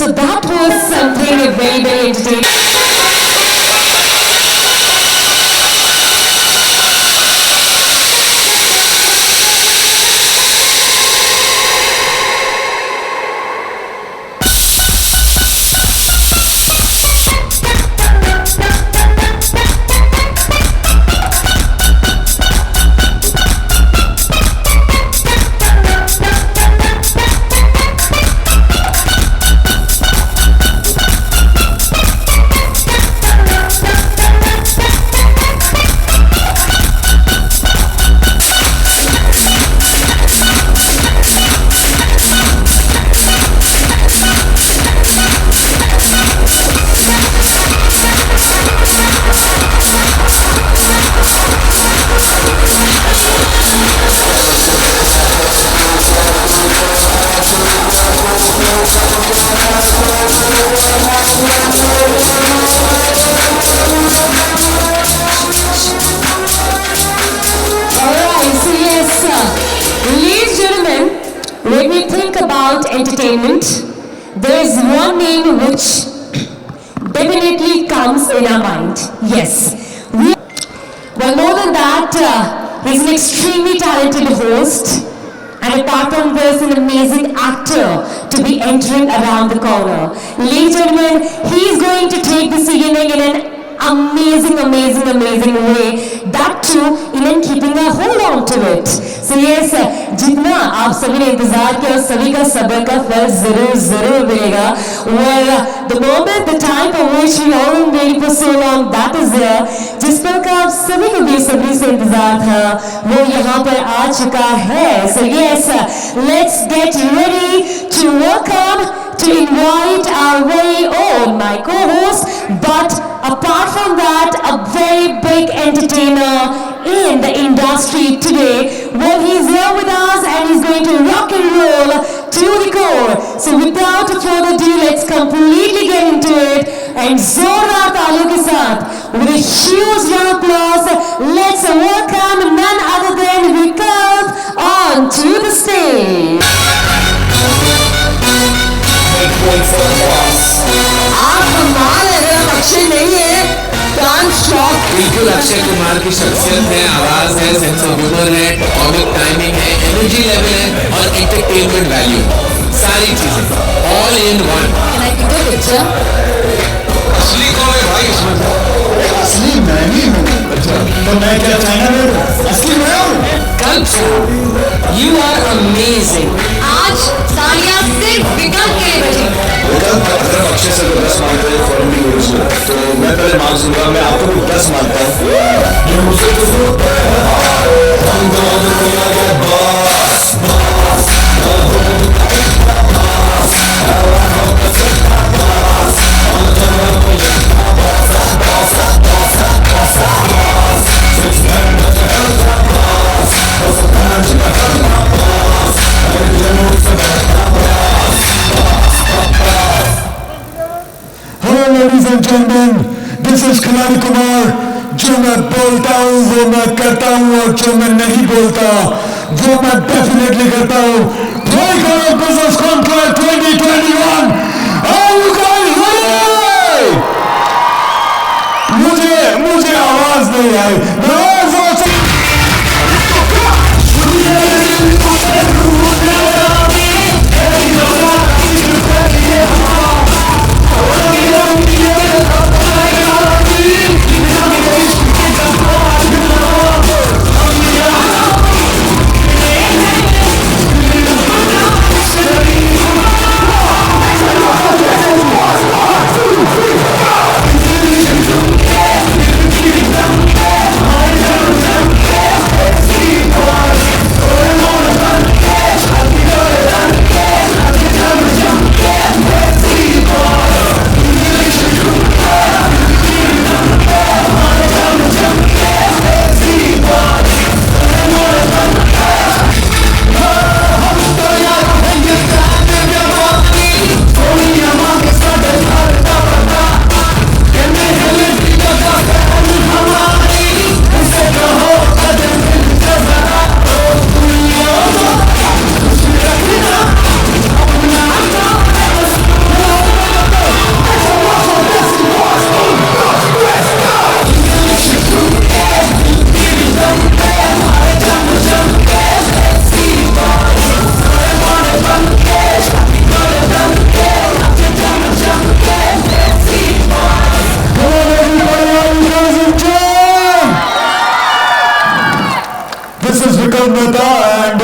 So that was something very, very entertaining. When we think about entertainment, there is one name which definitely comes in our mind. Yes. Well, more than that, he's an extremely talented host, and apart from this, an amazing actor to be entering around the corner. Ladies and gentlemen, he's going to take this evening in an amazing way. That too, in keeping a hold on to it. So yes, जितना आप सभी ने इंतजार किया उस सभी का सब्र का फल जरूर मिलेगा. Well, the moment, the time for which we all been waiting for so long, that is there. जिस पर का आप सभी को बेसब्री से इंतजार था, वो यहाँ पर आ चुका है. So yes, let's get ready to welcome, to invite our very own my co-host, but apart from that, a very big entertainer in the industry today. Well, he's here with us and he's going to rock and roll to the core. So without further ado, let's completely get into it. And जोरदार तालियों के साथ, with a huge round of applause, let's welcome none other than Vikalp onto the stage. आप कमाल है, अगर आप अक्षय नहीं है बिल्कुल अक्षय कुमार की शख्सियत है, आवाज है, सेंस ऑफ ह्यूमर है, कॉमिक टाइमिंग है, एनर्जी लेवल है और एंटरटेनमेंट वैल्यू, सारी चीजें ऑल इन वन. असली कौन है भाई इसमें? असली मैं ही हूँ. तो मैं क्या चाइना में हूँ? असली मैं हूँ. You are amazing. आज तालियां सिर्फ विकल्प के लिए बजी. विकल्प अगर अक्षय से 10 मानते हैं फॉर्म की वजह से, तो मैं पहले मार्क्स दूंगा. मैं आपको 10 मानता हूँ. ये मुझे तो हम दोनों दुनिया के boss. Ladies and gentlemen, this is Khiladi Kumar. जो मैं बोलता हूँ वो मैं करता हूँ और जो मैं नहीं बोलता वो मैं डेफिनेटली करता हूँ. Tricolor Business Contract 2021. Are you guys ready? मुझे आवाज नहीं आई. Vinod Mehta, and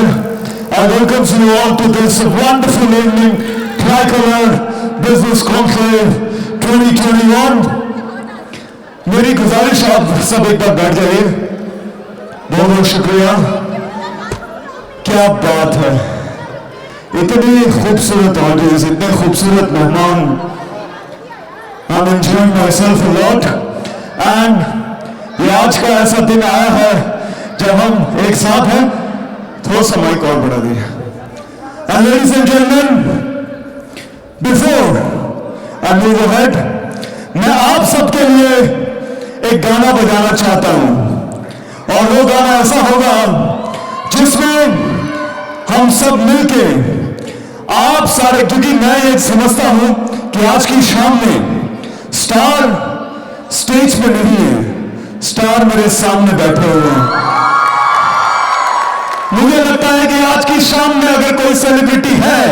I welcome you all to this wonderful evening, Tricolor Business Conclave 2021. मेरी गुजारिश आप सब एक बार बैठ जाइए. बहुत बहुत शुक्रिया. क्या बात है, इतनी खूबसूरत ऑडियंस, इतने खूबसूरत मेहमान. I'm enjoying myself a lot, and ये आज का ऐसा दिन आया है जब हम एक साथ हैं. थोड़ा सा माइक और बढ़ा दिए. And ladies and gentlemen, before I move ahead, मैं आप सबके लिए एक गाना बजाना चाहता हूं, और वो गाना ऐसा होगा जिसमें हम सब मिलके आप सारे, क्योंकि मैं ये समझता हूं कि आज की शाम में स्टार स्टेज पे नहीं है, स्टार मेरे सामने बैठे हुए हैं. मुझे लगता है कि आज की शाम में अगर कोई सेलिब्रिटी है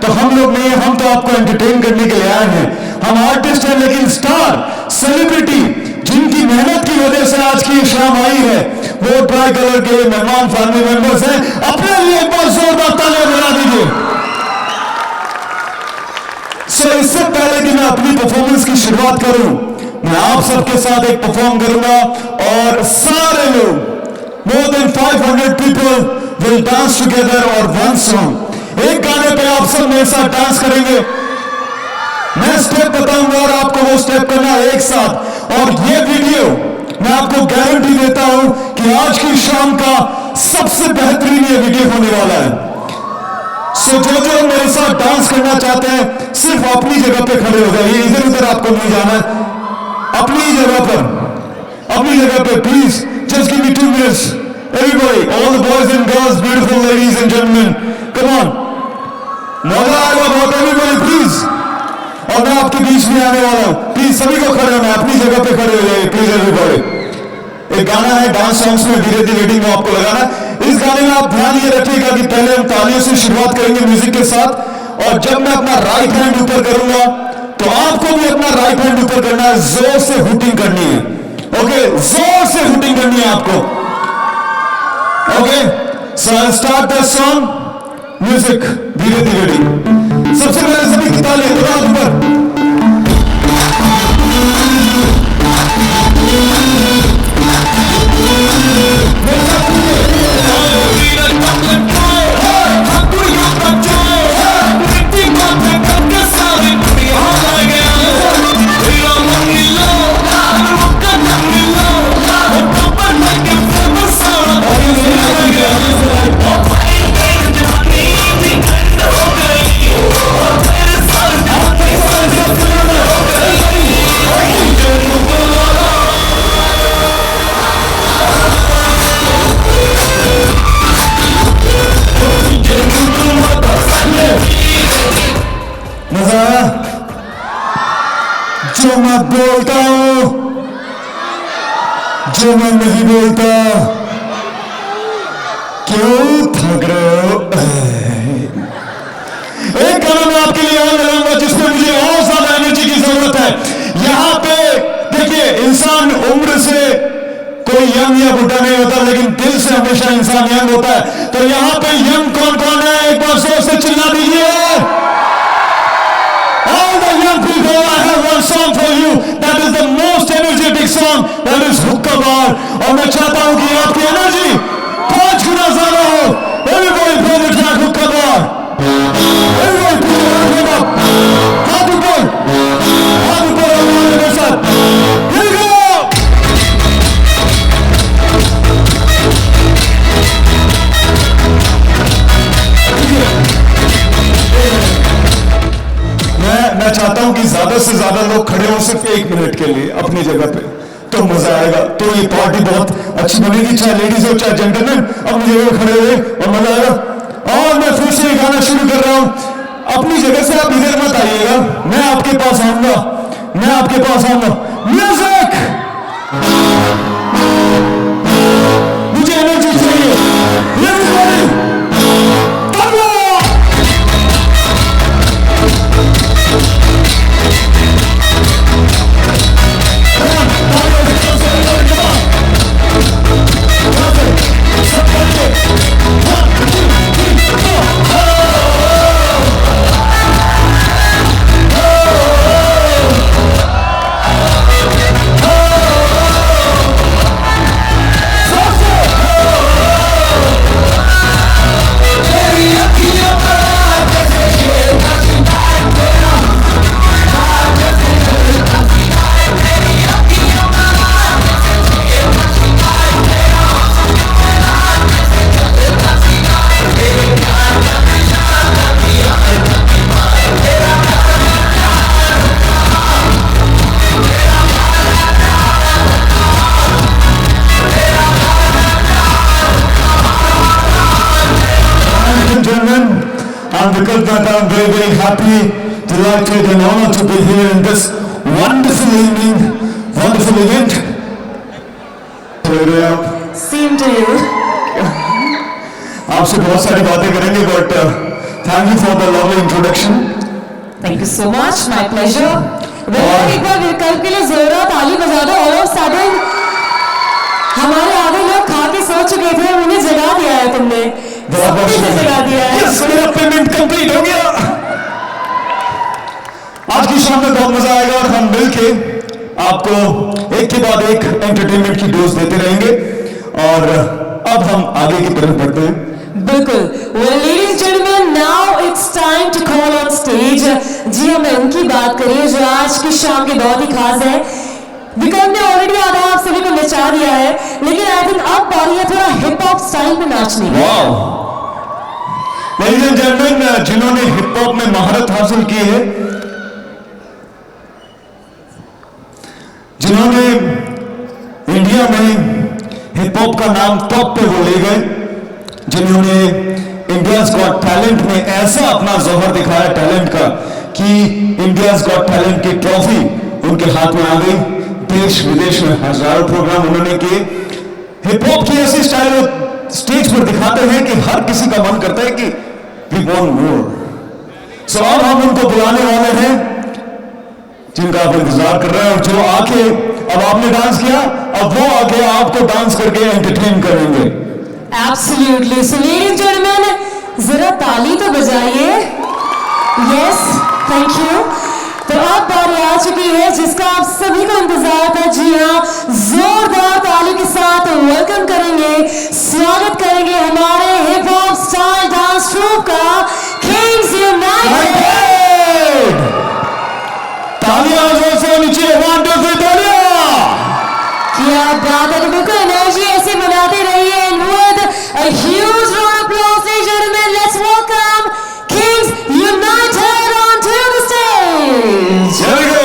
तो हम लोग नहीं है, हम तो आपको एंटरटेन करने के लिए आए हैं. हम आर्टिस्ट हैं, लेकिन स्टार सेलिब्रिटी जिनकी मेहनत की वजह से आज की शाम आई है, वो ट्राइकलर के मेहमान फैमिली मेंबर्स हैं. अपने लिए एक बार जोरदार तालियां बजा दीजिए. सो इससे पहले कि मैं अपनी परफॉर्मेंस की शुरुआत करूं, मैं आप सबके साथ एक परफॉर्म करूंगा, और सारे लोग, more than 500 people will dance together on one song. एक गाने पे आप सब मेरे साथ डांस करेंगे. मैं स्टेप बताऊंगा और आपको वो स्टेप करना है एक साथ. और ये वीडियो मैं आपको गारंटी देता हूं कि आज की शाम का सबसे बेहतरीन ये वीडियो होने वाला है. सो जो जो मेरे साथ डांस करना चाहते हैं, सिर्फ अपनी जगह पे खड़े हो जाइए. इधर उधर आपको नहीं जाना है. अपनी जगह पे please. Just give me 2 minutes. Everybody, all the boys and girls, beautiful ladies and gentlemen, come on. मजा आएगा बहुत. Everybody, please. और मैं आपके बीच में आने वाला हूं. प्लीज सभी को खड़े होना है, अपनी जगह पे खड़े हो जाइए प्लीज. एवरीबॉडी. एक गाना है डांस सॉन्ग्स में धीरे धीरे रेटिंग में आपको लगाना. इस गाने में आप ध्यान ये रखिएगा कि पहले हम तालियों से शुरुआत करेंगे म्यूजिक के साथ, और जब मैं अपना राइट हैंड ऊपर करूंगा तो आपको भी अपना राइट हैंड ऊपर करना है. जोर से हुटिंग करनी है. ओके, जोर से हुटिंग करनी है आपको. Okay, so I start the song. Music धीरे धीरे. सबसे पहले सभी की तालियां ऊपर. जो मैं बोलता हूं, जो मैं नहीं बोलता, क्यों थक रहे हो? एक गाना मैं आपके लिए और लगाऊंगा जिसमें मुझे और ज्यादा एनर्जी की जरूरत है. यहां पे देखिए, इंसान उम्र से कोई यंग या बुढ़ा नहीं होता, लेकिन दिल से हमेशा इंसान यंग होता है. तो यहां पे यंग कौन कौन है? एक बार जोर से चिल्ला दीजिए. All the young people, I have one song for you. That is the most energetic song. That is Hukka Bar. और मैं चाहता हूं कि आपकी एनर्जी 5 गुना ज्यादा हो. Everybody play the track Hukka Bar. Everybody put your hand up. हाथ ऊपर मेरे साथ. Here we go. मैं चाहता हूं कि ज्यादा से ज्यादा लोग खड़े हो सिर्फ 1 मिनट के लिए अपनी जगह पे, तो मजा आएगा. तो ये पार्टी बहुत अच्छी बनेगी, चाहे लेडीज हो चाहे जेंटलमैन, अपनी जगह पे खड़े हुए और मजा आएगा. और मैं फिर से ये गाना शुरू कर रहा हूं. अपनी जगह से आप इधर मत आइएगा, मैं आपके पास आऊंगा. म्यूजिक, मुझे एनर्जी चाहिए. Come on. that I'm very, very happy, delighted and honored to be here in this wonderful evening, wonderful event. Same to you. आपसे बहुत सारी बातें करेंगे, but thank you for the lovely introduction. Thank you so much. My pleasure. एक बार विकल्प के लिए जोरदार ताली बजा दो. All of a sudden हमारे आधे लोग खा के सो चुके थे, उन्हें जगा दिया है तुमने. सबने जगा दिया है. Yes, मेरा पेमेंट कंप्लीट हो गया. आज की शाम में बहुत मजा आएगा और हम मिलके आपको एक के बाद एक एंटरटेनमेंट की डोज देते रहेंगे. और अब हम आगे की तरफ बढ़ते हैं. बिल्कुल. Well, ladies and gentlemen, now it's time to call on stage. जी हमें उनकी बात करिए जो आज की शाम की बहुत ही खास है. विक्रम ने ऑलरेडी आधा आप सभी को नचा दिया है, लेकिन आई थिंक अब बारी है थोड़ा हिप हॉप स्टाइल में नाचने की. Ladies and gentlemen, जिन्होंने हिप हॉप में महारत हासिल की है, जिन्होंने इंडिया में हिप हॉप का नाम टॉप पे वो ले गए, जिन्होंने इंडियाज गॉट टैलेंट में ऐसा अपना जोहर दिखाया टैलेंट का कि इंडियाज गॉट टैलेंट की ट्रॉफी उनके हाथ में आ गई. देश विदेश में हजारों प्रोग्राम उन्होंने किए. हिप हॉप की ऐसी स्टाइल स्टेज पर दिखाते हैं कि हर किसी का मन करता है कि वी वांट मोर. सो अब हम उनको बुलाने वाले हैं जिनका आप इंतजार कर रहे हैं, और जो आके अब आपने डांस किया, अब वो आके आपको डांस करके एंटरटेन करेंगे. Absolutely. So, ladies and gentlemen, जरा ताली तो बजाइए. Yes, thank you. तो अब बारी आ चुकी है जिसका आप सभी को इंतजार था. जी हाँ, जोरदार ताली के साथ वेलकम करेंगे, स्वागत करेंगे हमारे hip hop style dance troupe का किंग्स यूनाइटेड. तालियां जोर से नीचे. 1 2 3 तालियां. क्या बात है. बिल्कुल एनर्जी ऐसे बनाते रहिए. And with a huge round of applause, ladies and gentlemen, let's welcome Kings United onto the stage. Here we go.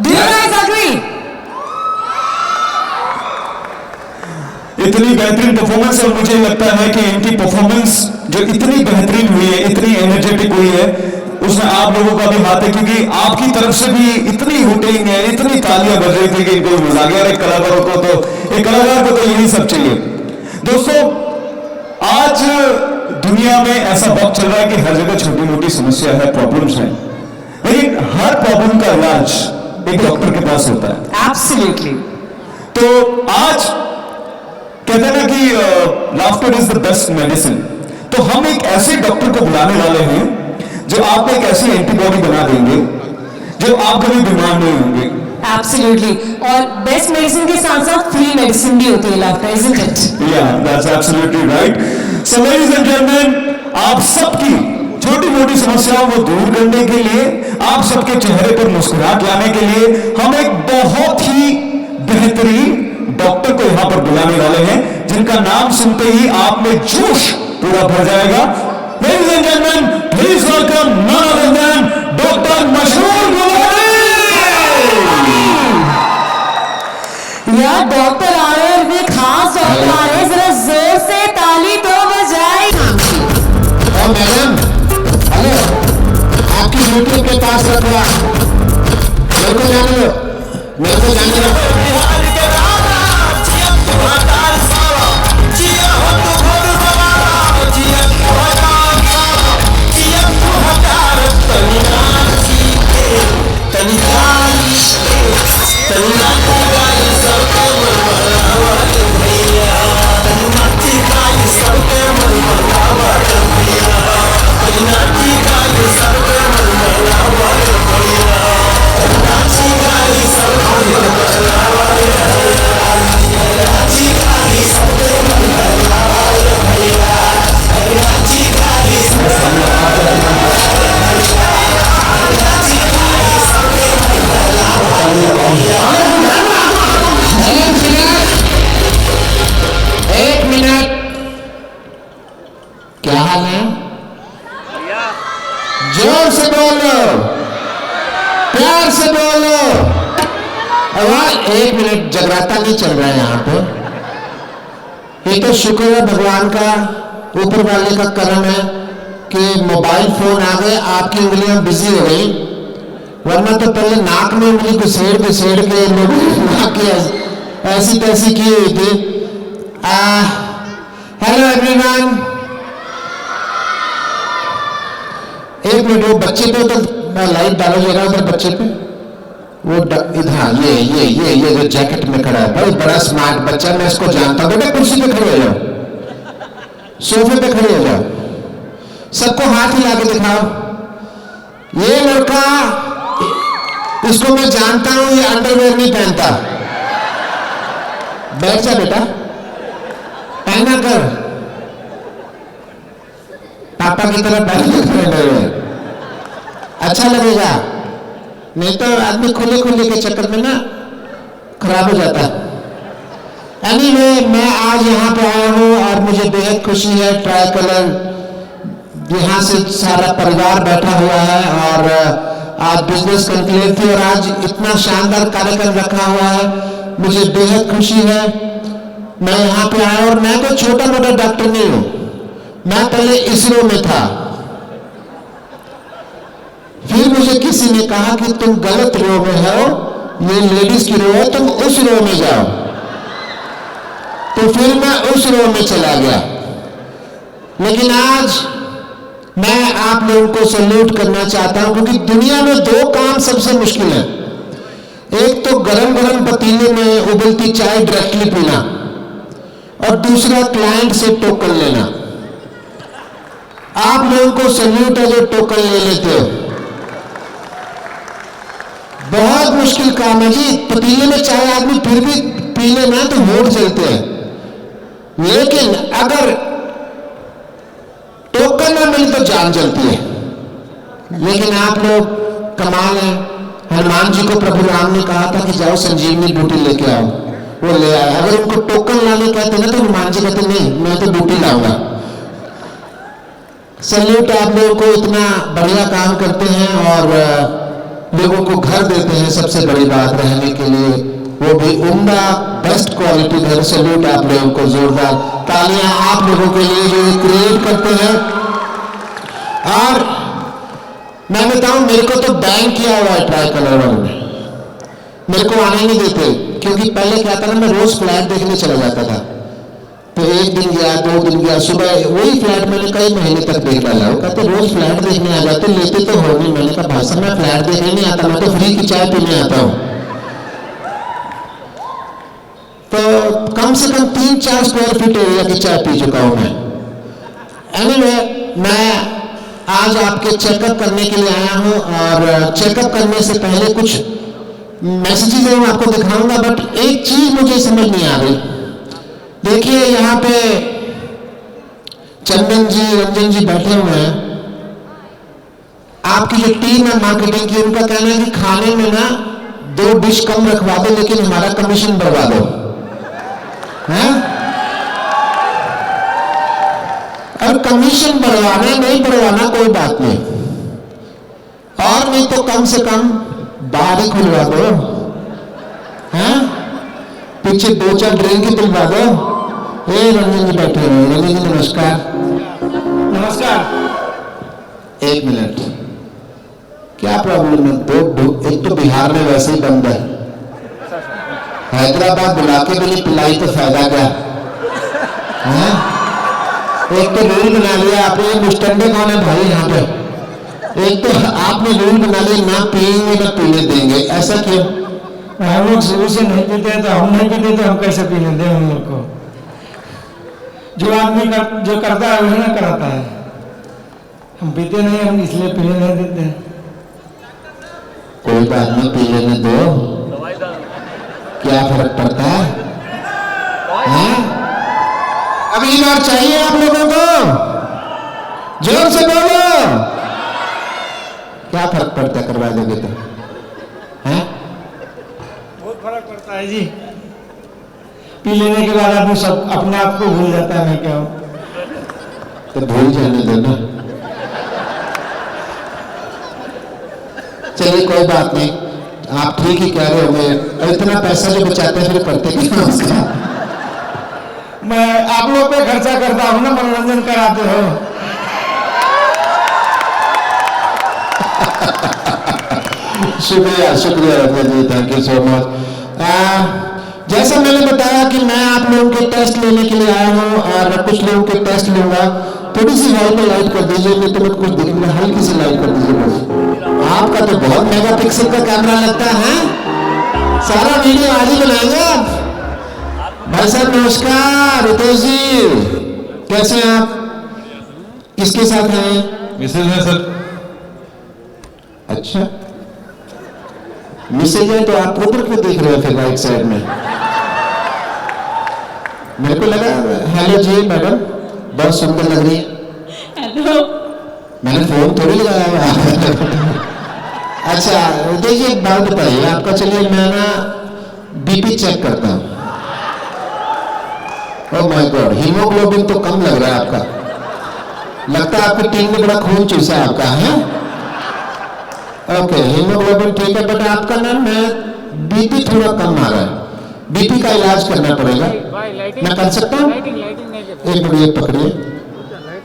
Do you guys agree? इतनी बेहतरीन परफॉर्मेंस, और मुझे लगता है कि इनकी परफॉर्मेंस जो इतनी बेहतरीन हुई है, इतनी एनर्जेटिक हुई है, उसमें आप लोगों का भी हाथ है, क्योंकि आपकी तरफ से भी इतनी हुटिंग है, इतनी तालियां बज रही थी कि इनको मजा आ गया। एक कलाकारों को तो, एक कलाकार को तो यही सब चाहिए। दोस्तों, आज दुनिया में ऐसा वक्त चल रहा है कि हर जगह छोटी मोटी समस्या है, प्रॉब्लम्स हैं, लेकिन हर प्रॉब्लम का इलाज एक डॉक्टर के पास होता है। Absolutely. तो आज कहते हैं ना कि laughter is the best medicine. तो हम एक ऐसे डॉक्टर को बुलाने वाले हैं जो आपको एक ऐसी एंटीबॉडी बना देंगे जो आप कभी बीमार नहीं होंगे। Absolutely. और बेस्ट मेडिसिन के साथ साथ फ्री मेडिसिन भी होती है laughter, isn't it? Yeah, that's absolutely right. So ladies and gentlemen, आप सबकी छोटी मोटी समस्याओं को दूर करने के लिए, आप सबके चेहरे पर मुस्कुराहट लाने के लिए हम एक बहुत ही बेहतरीन डॉक्टर को यहां पर बुलाने वाले हैं, जिनका नाम सुनते ही आप में जोश पूरा भर जाएगा। Ladies and gentlemen, please welcome none other than Dr. मशहूर गुलाटी। यार डॉक्टर आ रहे हैं, एक खास डॉक्टर आ रहे हैं, जरा जोर से ताली तो बजाई। और मैडम, हेलो, आपकी ड्यूटी के पास रखवा, मेरे को जाने दो, मेरे को जाने दो। एक मिनट, क्या हाल है? जोर से बोलो, प्यार से बोलो। और एक मिनट, जगराता नहीं चल रहा है यहाँ पे। ये तो शुक्र है भगवान का, ऊपर वाले का करम है कि मोबाइल फोन आ गए, आपकी उंगलियां बिजी हो गई, वरना तो पहले नाक में उंगली घुसेड़ घुसेड़ के लोग नाक की ऐसी तैसी की हुई थी। हेलो एवरीवन, एक मिनट, वो बच्चे पे तो लाइट डालो जरा, उधर बच्चे पे, वो इधर, ये जो जैकेट में खड़ा है, बहुत बड़ा स्मार्ट बच्चा, मैं इसको जानता हूँ। बेटा कुर्सी पे खड़े हो जाओ, सोफे पे खड़े हो जाओ, सबको हाथ हिला के दिखाओ। ये लड़का, इसको मैं जानता हूं, ये अंडरवेयर नहीं पहनता। बैठ जा बेटा, पहना कर, पापा की तरह पहन, अच्छा लगेगा, नहीं तो आदमी खुले खुले के चक्कर में ना खराब हो जाता है। एनीवे, मैं आज यहाँ पे आया हूँ और मुझे बेहद खुशी है। ट्राई कलर यहाँ से सारा परिवार बैठा हुआ है और आज बिजनेस कॉन्क्लेव थी और आज इतना शानदार कार्यक्रम रखा हुआ है, मुझे बेहद खुशी है। मैं यहाँ पे आया और मैं कोई छोटा मोटा डॉक्टर नहीं हूँ, मैं पहले इसरो में था। फिर मुझे किसी ने कहा कि तुम गलत रो में हो, ये लेडीज की रो है, तुम उस रो में जाओ। तो फिर मैं उस रो में चला गया। लेकिन आज मैं आप लोगों को सैल्यूट करना चाहता हूं, क्योंकि दुनिया में दो काम सबसे मुश्किल है। एक तो गरम गरम पतीले में उबलती चाय डायरेक्टली पीना, और दूसरा क्लाइंट से टोकन लेना। आप लोगों को सैल्यूट है जो टोकन ले लेते हो, बहुत मुश्किल काम है जी। पतीले में चाय आदमी फिर भी पी लेना तो होठ जलते हैं, लेकिन अगर टोकन ना मिले तो जान जलती है। लेकिन आप लोग कमाल है, हनुमान जी को प्रभु राम ने कहा था कि जाओ संजीवनी बूटी लेके आओ, वो ले आए। अगर उनको टोकन लाने कहते ना तो हनुमान जी कहते नहीं, मैं तो बूटी लाऊंगा। सैल्यूट आप लोगों को, इतना बढ़िया काम करते हैं और लोगों को घर देते हैं, सबसे बड़ी बात रहने के लिए, वो भी उम्दा बेस्ट क्वालिटी घर। सैल्यूट आप लोगों को, जोरदार तालियां आप लोगों के लिए जो क्रिएट करते हैं। और मैं बताऊं, मेरे को तो बैंक किया हुआ है ट्राई कलर वालों ने, मेरे को आने नहीं देते, क्योंकि पहले क्या था ना, मैं रोज फ्लैट देखने चला जाता था। तो एक दिन गया, 2 दिन गया, सुबह वही फ्लैट मैंने कई महीने तक देख डाला। वो कहते रोज फ्लैट देखने आ जाते, लेते तो हो नहीं। मैंने कहा भाई साहब मैं फ्लैट देखने नहीं आता, मैं तो फ्री की चाय पीने आता हूँ। तो कम से कम 3-4 स्क्वायर फीट एरिया की चाय पी चुका हूं मैं। एनीवे, मैं आज आपके चेकअप करने के लिए आया हूं, और चेकअप करने से पहले कुछ मैसेजेस मैं आपको दिखाऊंगा, बट एक चीज मुझे समझ नहीं आ रही। देखिए यहाँ पे चंदन जी, रंजन जी बैठे हुए हैं। आपकी जो टीम है मार्केटिंग की, उनका कहना है कि खाने में ना 2 डिश कम रखवा दो, लेकिन हमारा कमीशन बढ़वा दो। हैं? और कमीशन बढ़वाना नहीं बढ़वाना कोई बात नहीं, और नहीं तो कम से कम बार ही खुलवा दो। हैं? पीछे 2-4 ड्रिंक ही दिलवा दो। ए रंजन जी बैठे हुए, रंजन जी नमस्कार। नमस्कार। 1 मिनट, क्या प्रॉब्लम है? एक तो बिहार में वैसे ही बंद है, हैदराबाद बुला के भी नहीं पिलाई तो फायदा क्या है? एक तो रूल बना लिया आपने, मुस्टंडे कौन है भाई यहाँ पे? एक तो आपने रूल बना लिया, ना पिएंगे ना पीने देंगे, ऐसा क्यों? हम लोग शुरू से नहीं पीते, तो हम नहीं पीते तो हम कैसे पीने दें हम लोग को? जो आदमी जो करता है वही ना कराता है। हम पीते नहीं, हम इसलिए पीने नहीं देते। कोई बात नहीं, पी लेने दो, क्या फर्क पड़ता है? अगली बार चाहिए आप लोगों को, जोर से बोलो, क्या फर्क पड़ता है? करवा दोगे तो हैं? बहुत फर्क पड़ता है जी। पी लेने के बाद आदमी सब अपने आप को भूल जाता है। मैं क्या हूं? तो भूल जाने दो ना। चलिए कोई बात नहीं, आप ठीक ही कह रहे हो। इतना पैसा जो बचाते हैं फिर करते क्या उसका? मैं आप लोग पे खर्चा करता हूं ना, मनोरंजन कराते हो। शुक्रिया शुक्रिया रत्न जी, थैंक यू सो मच। जैसा मैंने बताया कि मैं आप लोगों के टेस्ट लेने के लिए आया हूँ, और कुछ लोगों के टेस्ट लूंगा। थोड़ी सी हॉल में लाइट कर दीजिए, नहीं तो मैं कुछ दिख रहा, हल्की सी लाइट कर दीजिए बस। आपका तो बहुत मेगापिक्सल का कैमरा लगता है, सारा वीडियो आज ही बनाएंगे आप। भाई साहब नमस्कार। रितेश जी कैसे हैं आप? किसके साथ हैं? मिसेज है सर। अच्छा, मिसेज है तो आप उधर क्यों देख रहे हो फिर राइट साइड में? मेरे को लगा हेलो जी मैडम, बहुत सुंदर लग रही है। हेलो, मैंने फोन थोड़ी लगाया हुआ। अच्छा देखिए, एक बात बताइए आपका, चलिए मैं ना बीपी चेक करता हूँ। ओह माय गॉड, हीमोग्लोबिन तो कम लग रहा है आपका। लगता है आपकी टीम में बड़ा खून चूसा है आपका, है? ओके, हीमोग्लोबिन ठीक है, बट आपका ना बीपी थोड़ा कम आ रहा है। बीपी का इलाज करना पड़ेगा। मैं कर सकता हूँ? एक मिनट पकड़िए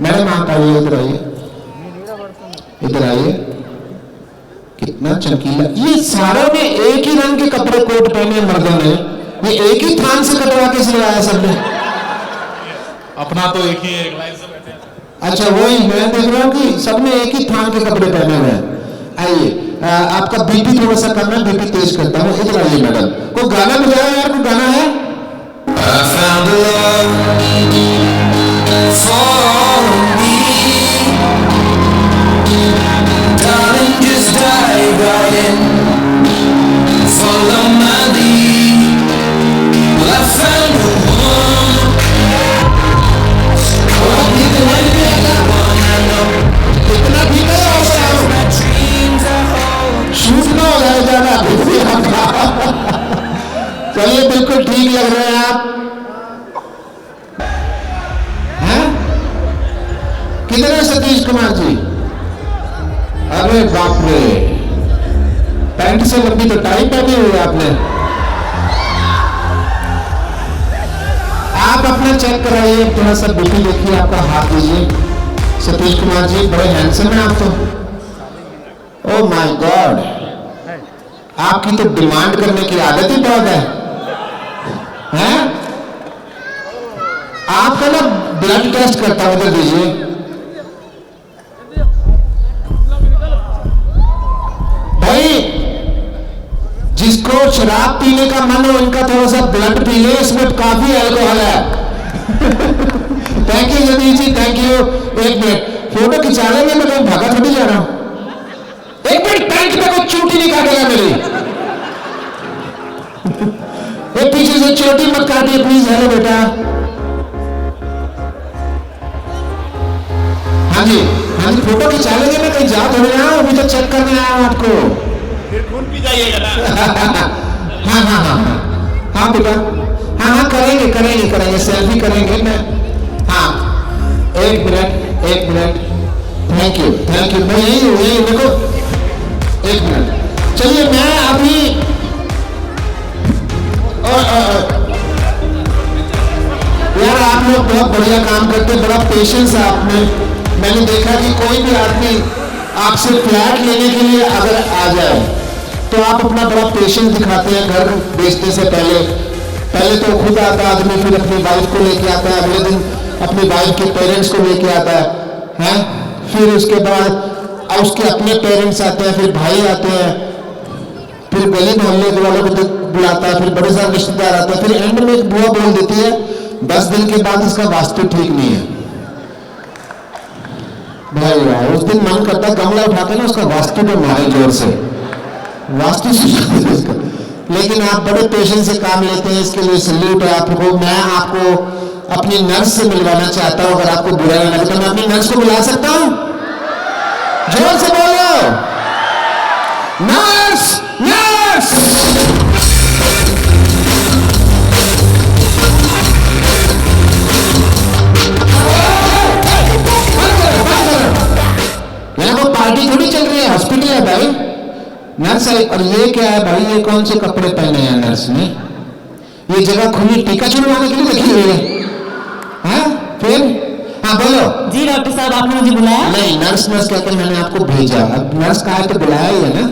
मैडम, आप आइए, इधर आइए, इधर आइए। कितना चमकीला, ये सारों ने एक ही रंग के कपड़े कोट पहने, मर्दों ने ये एक ही थान से कटवा के सिलवाया सबने। अपना तो एक ही है। अच्छा वही मैं देख रहा हूँ कि सबने एक ही थान के कपड़े पहने हुए हैं। आइए, आपका बीपी थोड़ा सा कम है, बीपी तेज करता हूँ। इधर आइए मैडम, कोई गाना बजाओ यार, कोई गाना है? I found a love for me. Darling, just dive right in. Follow my lead. Well, I found a woman. Oh, you can let me one I know. इतना भी नहीं हो रहा। My dreams are all. Shoot ना हो जाए जाना। चलिए बिल्कुल ठीक लग रहे हैं आप। हैं? किधर है सतीश कुमार जी? अरे बाप रे, पैंट से लंबी तो टाई पहनी हुई है आपने। आप अपना चेक कराइए, थोड़ा सा बीपी देखिए, आपका हाथ दीजिए। सतीश कुमार जी बड़े हैंडसम हैं आप तो। ओह माय गॉड, आपकी तो डिमांड करने की आदत ही बहुत है? आपका ना ब्लड टेस्ट करता हुआ कर दीजिए। भाई जिसको शराब पीने का मन हो उनका थोड़ा सा ब्लड पी ले, इसमें काफी अल्कोहल है। Thank you Satish ji, thank you. एक मिनट फोटो खिंचा लेंगे, मैं कहीं भागा थोड़ी जा रहा हूं। एक मिनट, पैंट में कोई चोटी नहीं काटेगा मेरी। एक पीछे से चोटी मत काटिए प्लीज। हेलो बेटा। हाँ जी फोटो खिंचा लेंगे, मैं कहीं जा थोड़ी रहा हूं, अभी तो चेक करने आया हूं आपको। फिर खून पी जाइएगा ना। हाँ बेटा, हाँ करेंगे सेल्फी करेंगे। मैं एक मिनट। Thank you. मैं यही हूँ, देखो एक मिनट। चलिए मैं अभी यार आप लोग बहुत बढ़िया काम करते हैं, बड़ा पेशेंस है आप में। मैंने देखा कि कोई भी आदमी आपसे फ्लैट लेने के लिए अगर आ जाए तो आप अपना बड़ा पेशेंस दिखाते हैं। घर बेचने से पहले तो खुद आता है आदमी, फिर अपनी वाइफ को लेके आता है, अगले दिन अपनी वाइफ के पेरेंट्स को लेके आता है, फिर उसके बाद उसके अपने पेरेंट्स आते हैं, फिर भाई आते हैं, फिर गली मोहल्ले के वालों को बुलाता है, फिर बड़े सारे रिश्तेदार आते हैं, फिर एंड में एक बुआ बोल देती है 10 दिन के बाद इसका वास्तु ठीक नहीं है। भाई यार उस दिन मन करता है गमला उठा के ना उसका वास्तु को मारे जोर से, वास्तु से। लेकिन आप बड़े पेशेंस से काम लेते हैं, इसके लिए सल्यूट है आपको। मैं आपको अपनी नर्स से मिलवाना चाहता हूं, अगर आपको बुरा नहीं लगता मैं अपनी नर्स को बुला सकता हूं? जोर से बोलो, नर्स नर्स। यहाँ को पार्टी थोड़ी चल रही है, हॉस्पिटल है भाई। नर्स है, और ये क्या है भाई, ये कौन से कपड़े पहने हैं नर्स ने? ये जगह खुली टीका छुड़वाने के लिए रखी हुई है? फिर बोलो। जी डॉक्टर साहब, आपने मुझे बुलाया? नहीं, नर्स कहकर मैंने आपको भेजा, अब नर्स कहा है तो बुलाया ही है ना।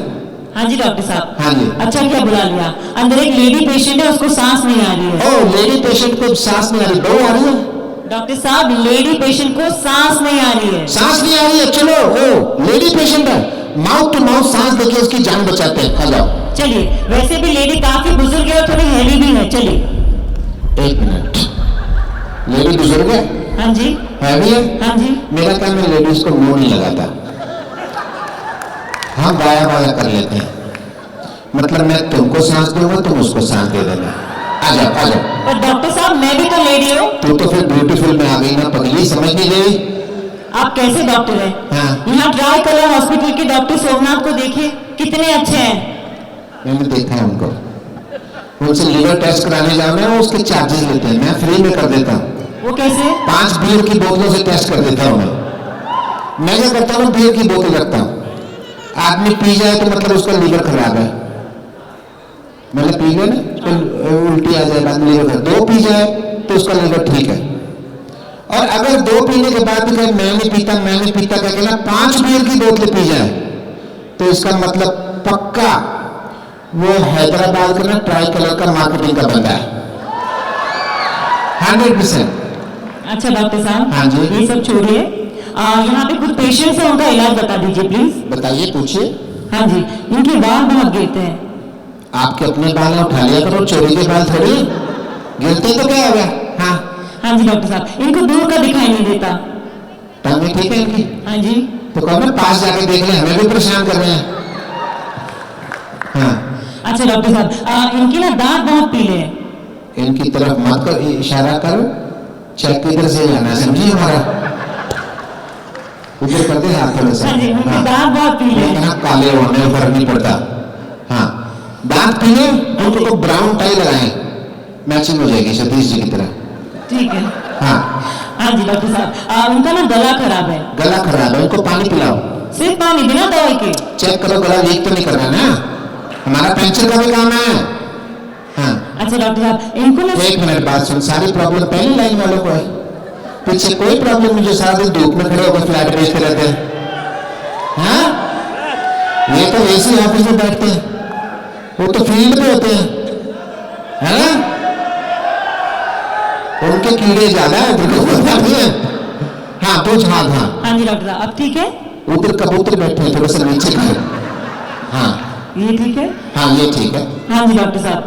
हाँ जी डॉक्टर साहब। हाँ जी। अच्छा क्या बुला लिया? अंदर एक लेडी पेशेंट है, उसको सांस नहीं आ रही है। ओह, लेडी पेशेंट को सांस नहीं आ रही, बहू आ रही है? डॉक्टर साहब लेडी पेशेंट को सांस नहीं आ रही है। सांस नहीं आ रही है? चलो वो लेडी पेशेंट है, माउथ टू माउथ सांस देके उसकी जान बचाते हैं। आ जाओ। चलिए, वैसे भी लेडी काफी बुजुर्ग है और थोड़ी हैवी भी है। चलिए। एक मिनट, लेडी बुजुर्ग है? हाँ जी। हैवी है? हाँ जी। मेरा काम है लेडीज को मुंह नहीं लगाता, हम बाया बाया कर लेते हैं। मतलब मैं तुमको सांस दूंगा, तुम उसको सांस दे देना। आ जाओ आ जाओ। पर डॉक्टर साहब मैं भी तो लेडी हूँ। तू तो फिर ब्यूटीफुल में आ गई ना पगली, समझ नहीं गई? आप कैसे डॉक्टर हैं? हाँ। यहाँ ट्राई कलर हॉस्पिटल के डॉक्टर सोमनाथ को देखिए, कितने अच्छे हैं। मैंने देखा है उनको, उनसे लीवर टेस्ट कराने जाना है, उसके चार्जेस लेते हैं, मैं फ्री में कर देता हूँ। वो कैसे? 5 बियर की बोतलों से टेस्ट कर देता हूँ मैं क्या करता हूँ, बियर की बोतल रखता हूँ, आदमी पी जाए तो मतलब उसका लीवर खराब है, मतलब पी गया ना तो उल्टी आ जाए बाद में लीवर, 2 पी जाए तो उसका लीवर ठीक है। और अगर 2 पीने के बाद भी कहे मैं नहीं पीता कहके ना 5 बियर की बोतलें पी जाए तो इसका मतलब पक्का वो हैदराबाद का ना ट्राई कलर का मार्केटिंग का बंदा है, 100%। अच्छा डॉक्टर साहब। हाँ जी। ये सब छोड़िए, यहाँ पे कुछ पेशेंट्स हैं, उनका इलाज बता दीजिए प्लीज। बताइए, पूछिए। हाँ जी, इनके बाल बहुत गिरते हैं। आपके अपने बाल उठा लिया करो, चोरी के बाल थोड़ी गिरते तो क्या होगा। हाँ जी डॉक्टर साहब, इनको दूर का दिखाई नहीं देता। टंग ठीक है इनकी? हाँ जी। तो कहो ना पास जाके देख ले, हमें भी परेशान कर रहे हैं। अच्छा डॉक्टर साहब, इनके ना दांत बहुत पीले हैं। इनकी तरफ मत कर, इशारा करो, चेक किधर से जाना है, समझिए हमारा, उधर करते हाथ थोड़ा सा। हाँ जी, उनके दांत बहुत पीले हैं। काले होने में फर्क नहीं पड़ता। दांत पीले, उनको तो ब्राउन टाई लगाएं, मैचिंग हो जाएगी सतीश जी की तरह। ठीक है। हाँ जी डॉक्टर साहब, उनका ना गला खराब है। गला खराब है, उनको पानी पिलाओ। सिर्फ पानी, बिना दवाई के? चेक करो गला लीक तो नहीं कर रहा ना। हमारा पंचर का भी काम है। हाँ अच्छा डॉक्टर साहब, इनको ना एक मिनट बात सुन, सारी प्रॉब्लम पहली लाइन वालों को है, पीछे कोई प्रॉब्लम नहीं जो सारा दिन धूप में खड़े होकर फ्लैट बेचते रहते हैं। हाँ ये तो एसी ऑफिस में बैठते हैं, वो तो फील्ड पे होते हैं, है ना? उनके कीड़े ज्यादा है, उनको पता नहीं है। हाँ पूछ। हाँ हाँ हाँ जी डॉक्टर साहब, अब ठीक है? ऊपर कबूतर बैठे हैं, थोड़ा सा नीचे करो। हाँ ये ठीक है? हाँ ये ठीक है। हाँ जी डॉक्टर साहब,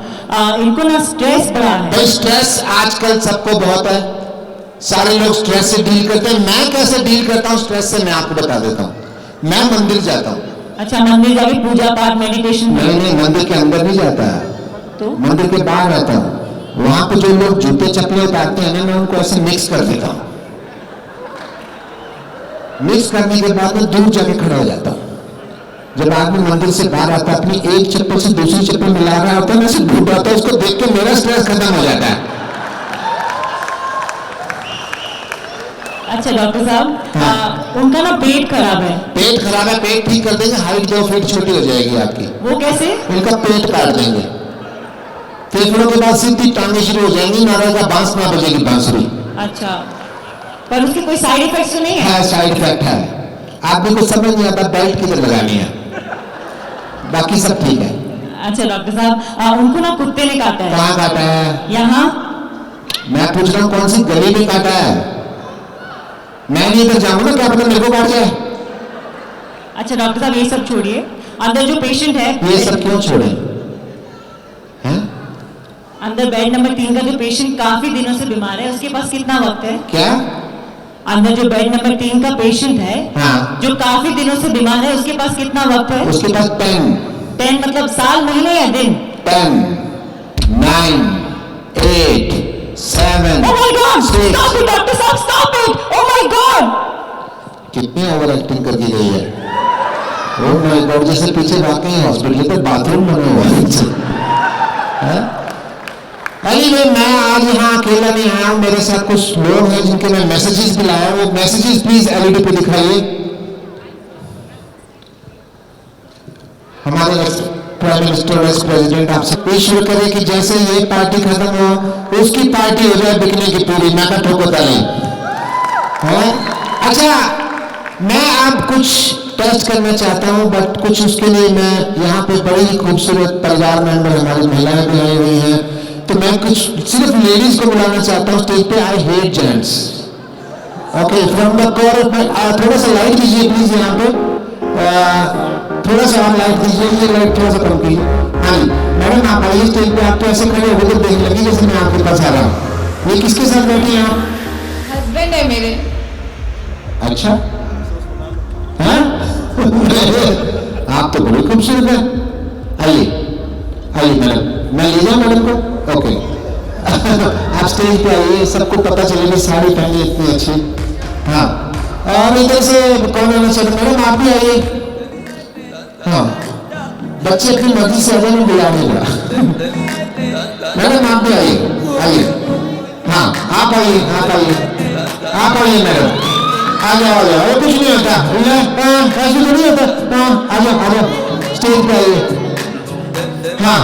इनको ना स्ट्रेस बड़ा है। भाई स्ट्रेस आजकल सबको बहुत है, सारे लोग स्ट्रेस से डील करते हैं। मैं कैसे डील करता हूँ स्ट्रेस से, मैं आपको बता देता हूँ। मैं मंदिर जाता हूँ। अच्छा, मंदिर जाके पूजा पाठ मेडिटेशन? नहीं, मंदिर के अंदर नहीं जाता है, तो मंदिर के बाहर रहता हूँ। वहां पे जो लोग जूते चप्पलें उतारते हैं ना, मैं उनको ऐसे मिक्स कर देता हूँ। मिक्स करने के बाद मैं दूर जाके खड़ा हो जाता हूँ। जब आदमी मंदिर से बाहर आता है, अपनी एक चप्पल से दूसरी चप्पल मिला रहा होता है, मैं सिर्फ घूम आता हूँ, उसको देख के मेरा स्ट्रेस खत्म हो जाता है। अच्छा डॉक्टर साहब, उनका ना पेट खराब है। पेट खराब है, पेट ठीक कर देंगे, हाइट 2 फीट छोटी हो जाएगी आपकी। वो कैसे? उनका पेट काट देंगे, फेफड़ों के बाद सीधी टांगे शुरू हो जाएंगी, नारा का बांस ना बजेगी बांसुरी। अच्छा, पर उसके कोई साइड इफेक्ट्स तो नहीं है? है, साइड इफेक्ट है। आदमी को समझ नहीं आता बेल्ट किधर लगानी है, बाकी सब ठीक है। अच्छा डॉक्टर साहब, उनको ना कुत्ते ने काटा है। कहाँ काटा है? यहाँ। मैं पूछ रहा हूँ कौन सी गली में काटा है? मैं नहीं इधर जाऊंगा, क्या पता मेरे को काट जाए। अच्छा डॉक्टर साहब, ये सब छोड़िए, अंदर जो पेशेंट है। ये सब क्यों छोड़े हैं? अंदर बेड नंबर 3 का जो पेशेंट काफी दिनों से बीमार है, उसके पास कितना वक्त है? क्या? अंदर जो बेड नंबर 3 का पेशेंट है, हाँ, जो काफी दिनों से बीमार है, उसके पास कितना वक्त है? उसके पास 10 मतलब साल, महीने या दिन? 10, 9, 8, 7, Oh my God! 6। Stop it, doctor साहब, stop it! Oh my God! कितनी ओवर एक्टिंग कर दी गई है। ओह माय गॉड, जैसे पीछे वाकई हॉस्पिटल पे बाथरूम बना हुआ है। Anyway, मैं आज यहाँ अकेला नहीं आया हूँ, मेरे साथ कुछ लोग हैं जिनके मैं मैसेजेस भी लाया हूँ। वो मैसेजेस प्लीज एलईडी पे दिखाइए। हमारे प्राइम मिनिस्टर, वाइस प्रेसिडेंट आपसे ईश्वर करे कि जैसे ये पार्टी खत्म हो, उसकी पार्टी हो जाए बिकने की पूरी, मैं का ठोकता नहीं है। अच्छा, मैं अब कुछ टेस्ट करना चाहता हूँ, बट कुछ उसके लिए मैं यहाँ पे बड़ी ही खूबसूरत परिवार मेंबर हमारी महिलाएं भी आई हुई हैं, तो मैं कुछ सिर्फ लेडीज को बुलाना चाहता हूँ स्टेज पे। I hate gents. Okay, from the core थोड़ा सा लाइट कीजिए प्लीज, यहाँ पे थोड़ा सा और लाइट कीजिए, ये लाइट थोड़ा सा कम कीजिए। हाँ जी मैडम, आप आइए स्टेज पे। आप तो ऐसे खड़े होकर देखने लगी जैसे मैं आपके पास आ रहा हूँ। ये किसके साथ बैठी हैं आप? हस्बैंड है मेरे। अच्छा, हाँ आप तो बड़ी खूबसूरत है। आइए आइए मैडम, मैं ले जाऊँ मैडम को? ओके आप स्टेज पे आइए, सबको पता चलेगा साड़ी पहनी इतनी अच्छी। हाँ, और इधर से कौन आना चाहता? मैडम आप भी आइए। हाँ, बच्चे अपनी मर्जी से अगर बुला नहीं रहा। मैडम आप भी आइए, आइए। हाँ आप आइए, आप आइए, आप आइए मैडम, आ जाओ आ जाओ। कुछ नहीं होता, ऐसे तो नहीं होता। हाँ आ जाओ आ जाओ, स्टेज पे आइए। हाँ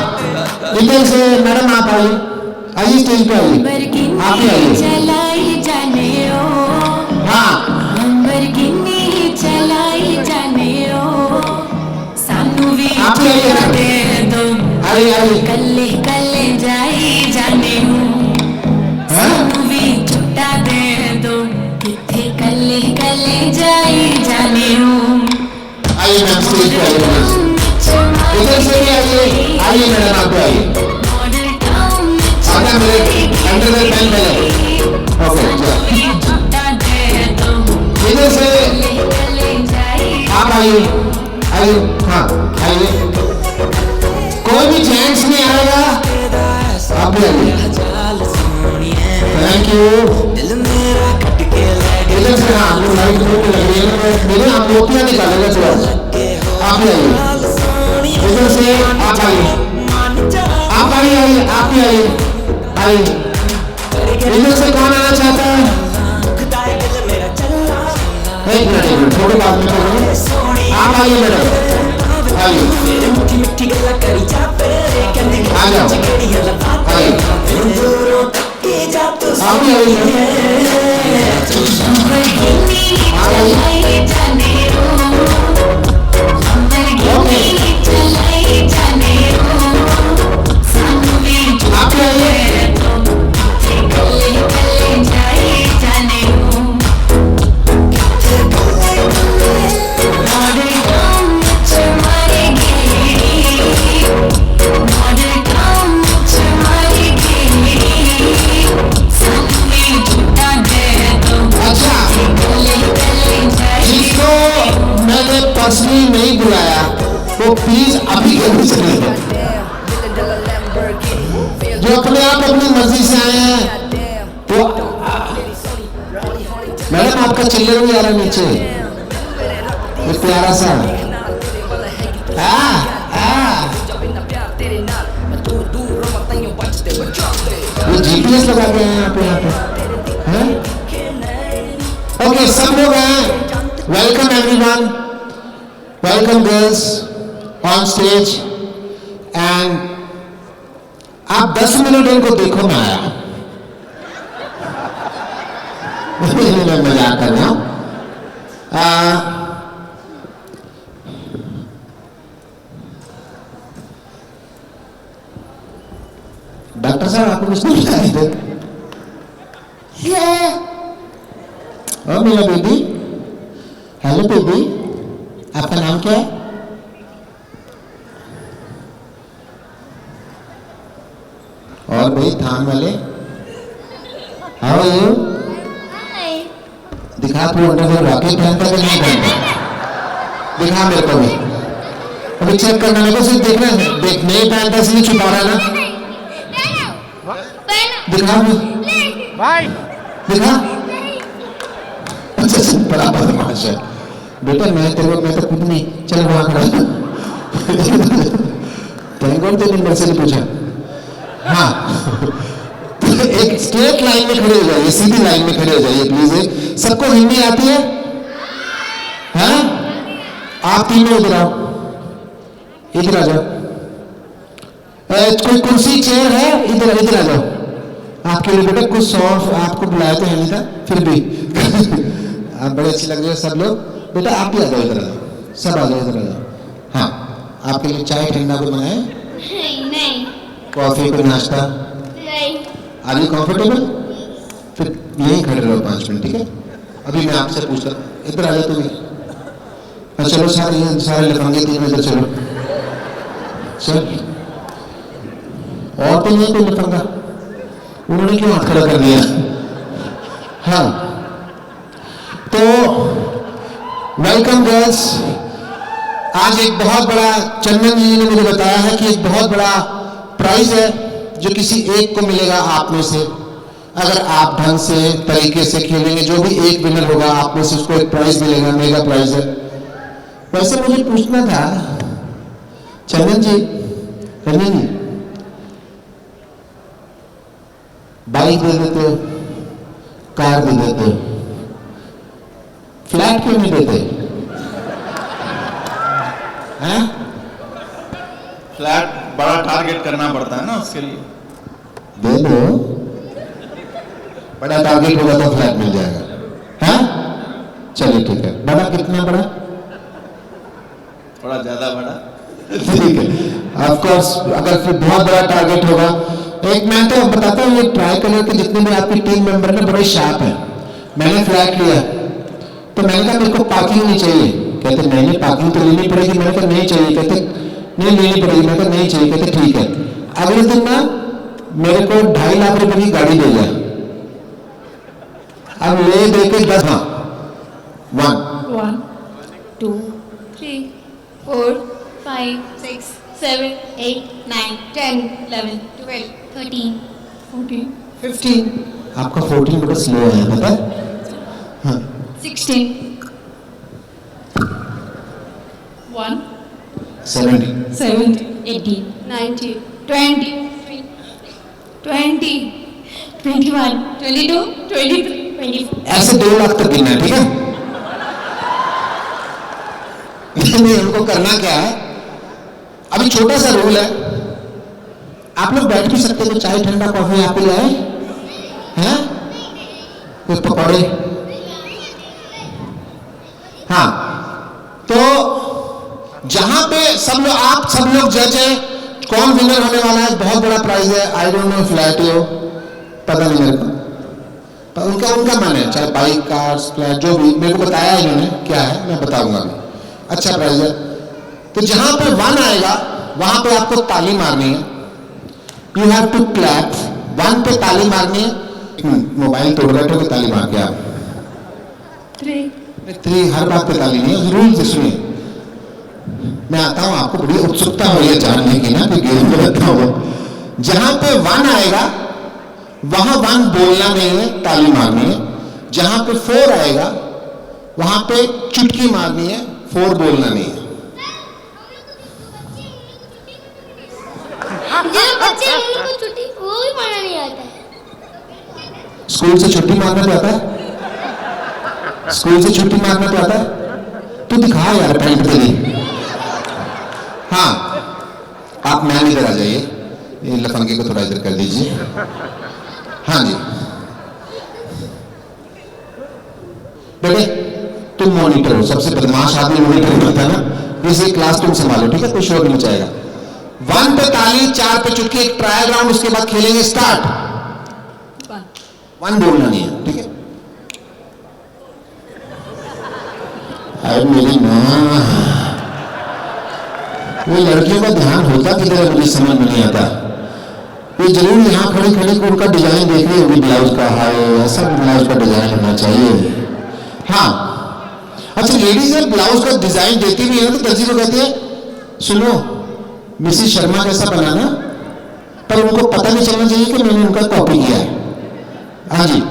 इधर से मैडम आप आइए, आइए स्टेज पे आइए, आप ही आइए। चलाई जाने ओ, हाँ लंबरगिनी चलाई जाने ओ, सानू भी आप ही आइए छुट्टा मैडम। दे दो, आइए आइए। कल्ले कल्ले जाई जाने हूँ, सानू भी छुट्टा दे दो, किथे कल्ले कल्ले जाई जाने हूँ। आइए मैम, स्टेज पे आइए मैडम। इधर से भी आइए, आइए मैडम आप भी आइए। आगे मेरे अंडर द पेन पहले। ओके, इधर से आप आइए, आइए। हाँ आइए, कोई भी जेंट्स नहीं आएगा, आप भी आइए। Thank you. इधर से हाँ, आपको लाइट मोटी लग रही है, मेरे आप मोतियाँ निकालेगा थोड़ा। आप भी आइए, इधर से आप आइए, आप आइए आइए, आप भी आइए, आइए। इधर से कौन आना चाहता है? एक मिनट, थोड़ी बात में करो। आप आइए मैडम, पर्सनली नहीं बुलाया तो प्लीज अभी कभी चले जाओ। जो अपने आप अपनी मर्जी से आए हैं तो मैडम आपका चिल्लर भी आ रहा है नीचे, ये प्यारा सा ये जीपीएस लगा के हैं आप यहाँ पे। ओके सब लोग हैं, welcome everyone, welcome girls on stage. And आप 10 मिनट इनको देखो, मैं आया मैं मजाक कर रहा हूं। डॉक्टर साहब आपको कुछ नहीं बताया थे? ओ मेरा बेबी, हेलो बेबी, आपका नाम क्या है? और भाई थान वाले, हाउ आर यू? दिखा तू अंडरवेयर वाकई पहनता कि नहीं पहनता? दिखा मेरे को भी, अभी चेक करना, मेरे को सिर्फ देखना है। देख नहीं पहनता इसलिए छुपा रहा है ना? दिखा भाई, दिखा। अच्छा बड़ा बदमाश है बेटा, मैं तेरे को, मैं तो खुद नहीं, चल वहां खड़ा। थैंक गॉड तेरे नंबर से नहीं पूछा। हाँ तो एक स्ट्रेट लाइन में खड़े हो जाइए, सीधी लाइन में खड़े हो जाइए प्लीज। सबको हिंदी आती है? हाँ आप तीनों इधर आओ, इधर आ जाओ। कोई कुर्सी चेयर है? इधर इधर आ जाओ। आपके लिए बेटा कुछ सॉन्ग आपको बुलाया तो है नहीं था, फिर भी आप बड़े अच्छे लग रहे हो सब लोग। बेटा आप भी आ जाओ, इधर आ जाओ, सब आ जाओ, इधर आ जाओ। हाँ आपके लिए चाय ठंडा को बनाए? नहीं। कॉफी को नाश्ता? नहीं। Are you comfortable? फिर यहीं खड़े रहो 5 मिनट, ठीक है? अभी मैं आपसे पूछता, इधर आ जाओ तुम्हें। हाँ चलो सारे लफंगे तीन इधर चलो, चल। और तो नहीं कोई लफंगा? उन्होंने क्यों हाथ खड़ा कर दिया? हाँ तो वेलकम गर्ल्स। आज एक बहुत बड़ा, चंदन जी ने मुझे बताया है कि एक बहुत बड़ा प्राइज है जो किसी एक को मिलेगा आप में से, अगर आप ढंग से तरीके से खेलेंगे। जो भी एक विनर होगा आप में से उसको एक प्राइज मिलेगा, मेगा प्राइज है। वैसे मुझे पूछना था चंदन जी, रंजन जी, बाइक दे देते हो, कार दे देते हो, फ्लैट क्यों नहीं देते? हैं? फ्लैट बड़ा टारगेट करना पड़ता है ना, उसके लिए दे दो, बड़ा टारगेट होगा तो फ्लैट मिल जाएगा। हाँ चलिए ठीक है। बड़ा कितना बड़ा? थोड़ा ज्यादा बड़ा। ठीक है, ऑफ कोर्स अगर फिर बहुत बड़ा टारगेट होगा। एक मैं तो बताता हूँ, ये ट्राई कलर के जितने भी आपकी टीम मेंबर ना बड़े शार्प हैं। मैंने फ्लैट लिया तो मैंने कहा मेरे को पार्किंग नहीं चाहिए, कहते नहीं पार्किंग तो लेनी पड़ेगी। मैंने कहा नहीं चाहिए, कहते नहीं लेनी पड़ेगी। मैंने कहा नहीं चाहिए, कहते ठीक है। अगले दिन ना मेरे को 2.5 लाख रुपए की गाड़ी दे गया। अब ले दे के 10, हाँ 1 2 3 4 5 6 7 8 9 10 11 12 13 14 15। आपका 14 बड़ा स्लो है पता है? हाँ 16 1 17 17 18 19 20 20 21 22 23 24 ऐसे 2 लाख तक गिनना है, ठीक है? नहीं हमको करना क्या है, अभी छोटा सा रूल है, आप लोग बैठ भी सकते हो, चाय ठंडा कॉफी आपके लिए आए हैं, कुछ पकौड़े। हाँ, तो जहां पे आप सब लोग जज हैं, कौन विनर होने वाला है, बहुत बड़ा प्राइज है। आई डोंट नो फ्लैट हो, पता नहीं मेरे को, पर उनका मन है, चाहे बाइक कार्स फ्लैट जो भी मेरे को बताया है इन्होंने क्या है, मैं बताऊंगा अभी। अच्छा प्राइज है। तो जहां पे 1 आएगा वहां पे आपको ताली मारनी है, यू हैव टू क्लैप। 1 पे ताली मारनी है। मोबाइल तोड़ बैठो कि ताली मार के आप 3 हर बात पे ताली नहीं है, रूल सुनिए। मैं आता हूं, आपको बड़ी उत्सुकता हो रही है जानने की ना कि गेम करता हूं। जहां पे 1 आएगा वहां 1 बोलना नहीं है, ताली मारनी है। जहां पे 4 आएगा वहां पे चुटकी मारनी है, 4 बोलना नहीं है। बच्चे उनको छुट्टी वो भी मारना नहीं आता है। स्कूल से छुट्टी मारना तो आता है, स्कूल से छुट्टी मारना तो आता है। तू दिखा यार पैंट तेरी। हाँ, आप मैम इधर आ जाइए, ये लफंगे को थोड़ा इधर कर दीजिए। हाँ जी बेटे, तुम मॉनिटर हो, सबसे बदमाश आदमी मॉनिटर करता है ना, इसे क्लास तुम संभालो, ठीक है, कोई शोर नहीं मचाएगा। 1 पे ताली, 4 पे चुटकी, एक ट्रायल राउंड, उसके बाद खेलेंगे स्टार्ट। 1 बोलना नहीं है, ठीक है। अरे मेरी माँ, वो लड़कियों का ध्यान होता किधर है मुझे समझ में नहीं आता। ये जरूर यहाँ खड़ी खड़ी को उनका डिजाइन देख रही होगी ब्लाउज का, हाय ऐसा ब्लाउज का डिजाइन होना चाहिए। हाँ, अच्छा लेडीज जब ब्लाउज का डिजाइन देती भी है तो दर्जी को कहती है, सुनो मिसेस शर्मा जैसा बनाना, पर उनको पता नहीं चलना चाहिए कि मैंने उनका कॉपी किया है। हाँ जी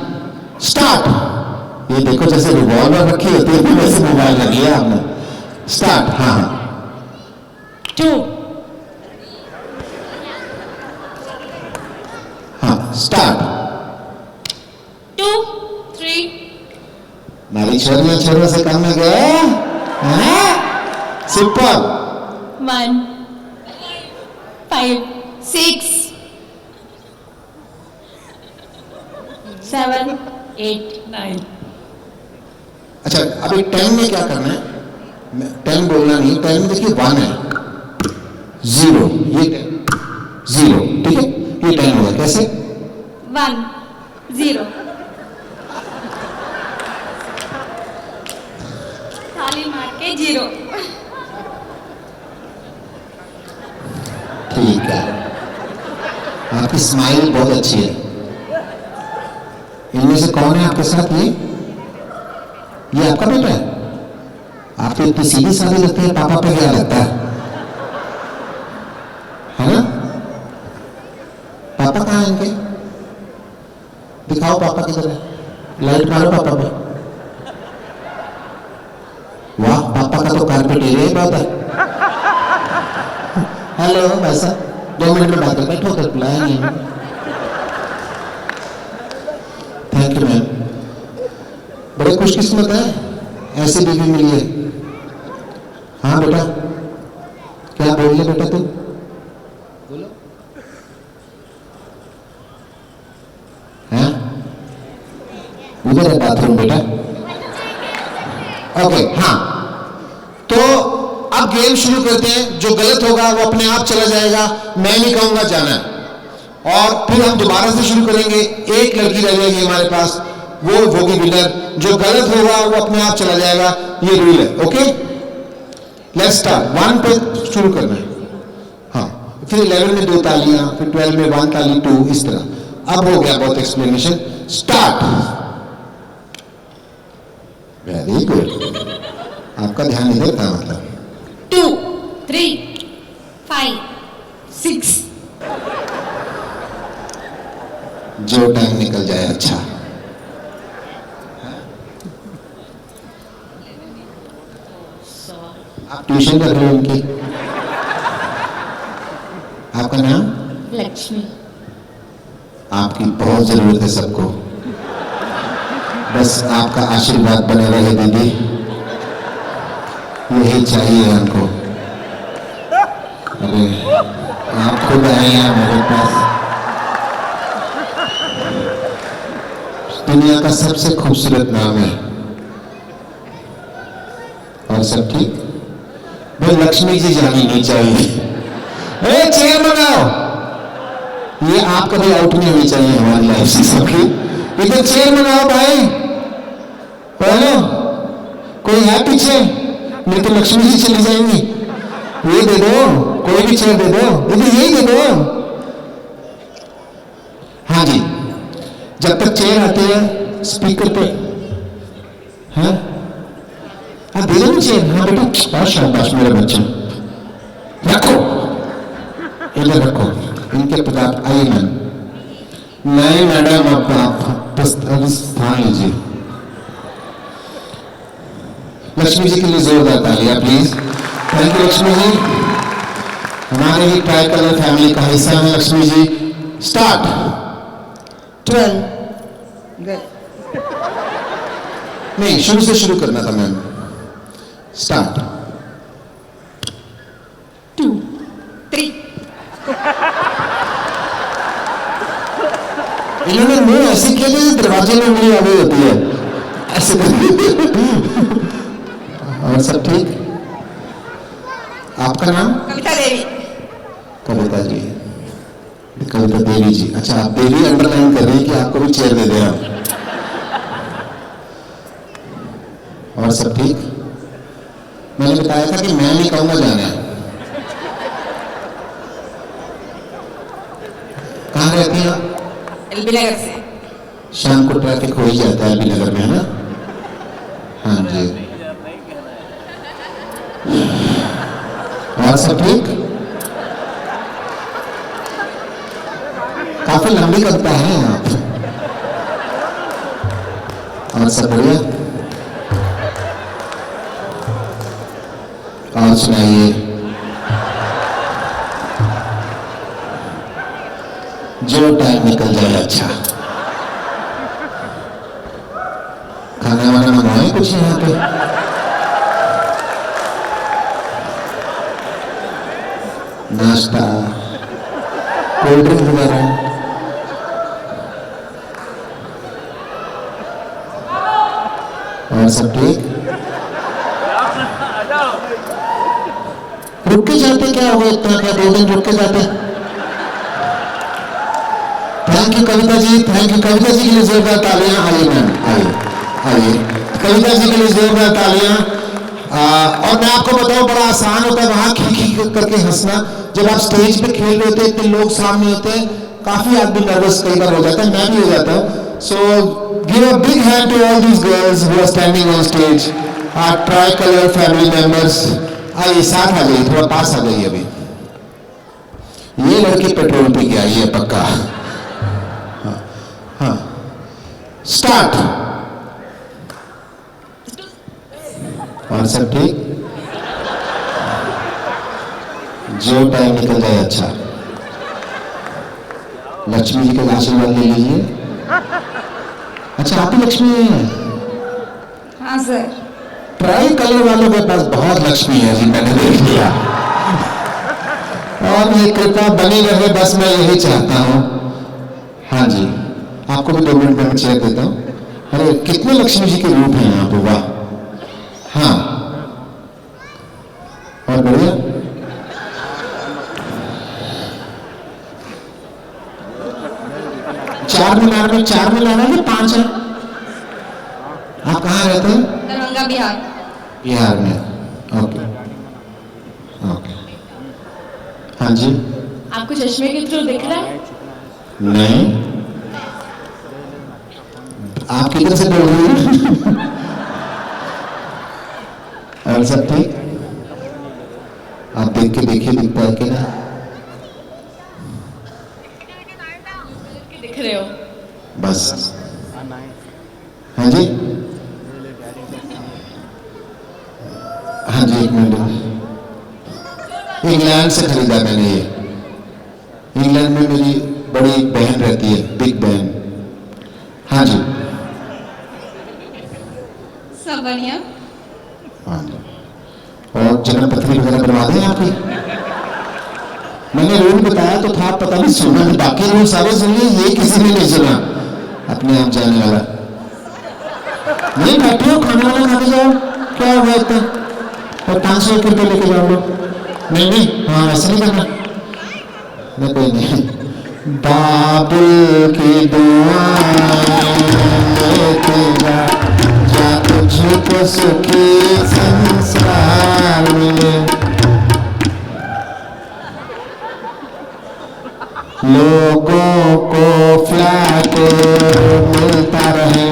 स्टार्ट। ये देखो जैसे रिवॉल्वर रखी होती है वैसे मोबाइल रख लिया आपने। स्टार्ट। हाँ 2 हाँ स्टार्ट। 2 3 नारी छोरियों से काम में गए सुपर। 1 5 6 7 8 9। अच्छा अभी 10 में क्या करना है, 10 बोलना नहीं, 10 में देखिए 1 है, 0, ये 0, ठीक है, ये 10 होगा। कैसे? 1 0 ताली मार के 0। ठीक है, आपकी स्माइल बहुत अच्छी है। इनमें से कौन है आपके साथ? ये आपका बेटा है? आप तो इतनी सीधी सादी लगती है, पापा पे क्या लगता है ना? पापा कहाँ हैं इनके? दिखाओ पापा किधर है, लाइट मारो पापा पे। वाह, पापा का तो कारपेट एरिया ही बहुत है। हेलो भाई साहब, 2 मिनट में बात कर, बैठो कर, बुलाया नहीं। थैंक यू मैम, बड़े खुशकिस्मत है, ऐसे बीवी मिली है। हाँ बेटा, क्या बोल रहे बेटा तुम? बोलो। हैं? उधर है बाथरूम बेटा। ओके हाँ, तो अब गेम शुरू करते हैं। जो गलत होगा वो अपने आप चला जाएगा, मैं नहीं कहूंगा जाना है। और फिर हम दोबारा से शुरू करेंगे। एक लड़की रह जाएगी हमारे पास, वो होगी विनर। जो गलत होगा वो अपने आप चला जाएगा, ये रूल है। Okay let's start. 1 पे शुरू करना है। हाँ, फिर 11 में 2 तालियां, फिर 12 में 1 ताली, 2, इस तरह। अब हो गया बहुत एक्सप्लेनेशन। स्टार्ट। वेरी गुड, आपका ध्यान इधर था मतलब। 2 3 5 6। जो टाइम निकल जाए अच्छा। आप ट्यूशन कर रहे हो उनकी? आपका नाम? लक्ष्मी। आपकी बहुत जरूरत है सबको, बस आपका आशीर्वाद बने रहे दीदी, यही चाहिए हमको। अरे आप खुद आए हैं मेरे पास। दुनिया का सबसे खूबसूरत नाम है। और सब ठीक? भाई लक्ष्मी जी जानी नहीं चाहिए। ए चेयर मंगाओ। ये आप कभी आउट नहीं होनी चाहिए हमारी लाइफ से सबकी। इधर चेयर मंगाओ भाई। बोलो कोई है पीछे? नहीं तो लक्ष्मी जी चली जाएंगी। ये दे दो, कोई भी चेयर दे दो, इधर यही दे दो। हाँ जी, जब तक चेयर आती है स्पीकर पे, हाँ हाँ दे दो ना चेयर। हाँ बेटा, बहुत शाबाश मेरे बच्चे। रखो, इधर रखो इनके प्रताप। आइए मैम। नहीं मैडम, अब आप स्थान लीजिए। लक्ष्मी जी के लिए जोरदार तालियां please. Thank you Lakshmi ji, हमारे ही ट्राई कलर फैमिली का हिस्सा है लक्ष्मी जी। स्टार्ट 12 नहीं, शुरू से शुरू करना था मैम। स्टार्ट 2 3 इन्होंने मुंह ऐसे किया जैसे दरवाजे में उंगली आ गई होती है ऐसे। और सब ठीक? आपका नाम? कविता देवी। कविता जी, कविता देवी जी। अच्छा, आप देवी अंडरलाइन कर रही है कि आपको भी चेयर दे दे आप? और सब ठीक? मैंने बताया था कि मैं नहीं कहूंगा जाना। कहाँ रहती हैं आप? एलबी नगर से। शाम को ट्रैफिक हो ही जाता है एलबी नगर में, है ना? हाँ जी। और सब ठीक? काफी लंबी कविता है आप। और सब बढ़िया? और सुनाइए। जो टाइम निकल जाए अच्छा। खाना वाना मंगवाए कुछ यहाँ पे? नाश्ता, कोल्ड ड्रिंक वगैरह? और सब ठीक? रुक के जाते क्या हो गया इतना? क्या 2 दिन रुक के जाते? Thank you Kavita ji, thank you. Kavita ji के लिए जोरदार तालियां। आइए मैम, आइए आइए। कविता जी के लिए जोरदार तालियां। और मैं आपको बताऊं, बड़ा आसान होता है वहां खी करके हंसना। जब आप स्टेज पे खेल रहे होते हैं, इतने लोग सामने होते हैं, काफी आदमी नर्वस कई बार हो जाता है, मैं भी हो जाता हूँ। So give a big hand to all these girls who are standing on stage, our tricolour family members. आइए साथ आ जाइए, थोड़ा पास आ जाइए। अभी ये लड़की पेट्रोल पी के आई है पक्का। हाँ, स्टार्ट। और सब ठीक? जो टाइम निकल जाए अच्छा। लक्ष्मी जी का आशीर्वाद ले लीजिए। अच्छा, आप ही लक्ष्मी हैं? हाँ सर। ट्राई कलर वालों के पास बहुत लक्ष्मी है जी, मैंने देख लिया। और ये कृपा बनी रहे, बस मैं यही चाहता हूँ। हाँ जी, आपको भी 2 मिनट में चेयर देता हूँ। अरे कितने लक्ष्मी जी के रूप हैं यहाँ पे, वाह। हाँ, और बढ़िया। चार मीनार में 5 है। आप कहाँ रहते हैं? दरभंगा बिहार। बिहार में, ओके ओके। हाँ जी। आपको चश्मे के थ्रू दिख रहा है? नहीं, आप किधर से बोल रही हैं? और सब ठीक? आप देख के देखिए दिखता है कि ना? दिख रहे हो? बस। हाँ जी, हाँ जी, 1 मिनट। इंग्लैंड से खरीदा मैंने ये। इंग्लैंड में मेरी बड़ी बहन रहती है, बिग बहन। हाँ जी। सब बढ़िया। हाँ जी। और जन्म पत्री वगैरह बनवा दें आपकी? मैंने रूल बताया तो था, पता नहीं सुना, बाकी रूल सारे सुन लिए, ये किसी ने नहीं सुना। अपने आप जाने वाला। नहीं बैठे हो, खाना वाला खा के जाओ, क्या हुआ इतना? और 500 रुपये लेके जाओ लोग। नहीं नहीं, हाँ ऐसा नहीं करना। मैं कोई नहीं, बाबुल की दुआएं लेके जा तुझको सुखी संसार मिले। लोगों को फ्लैट मिलता रहे,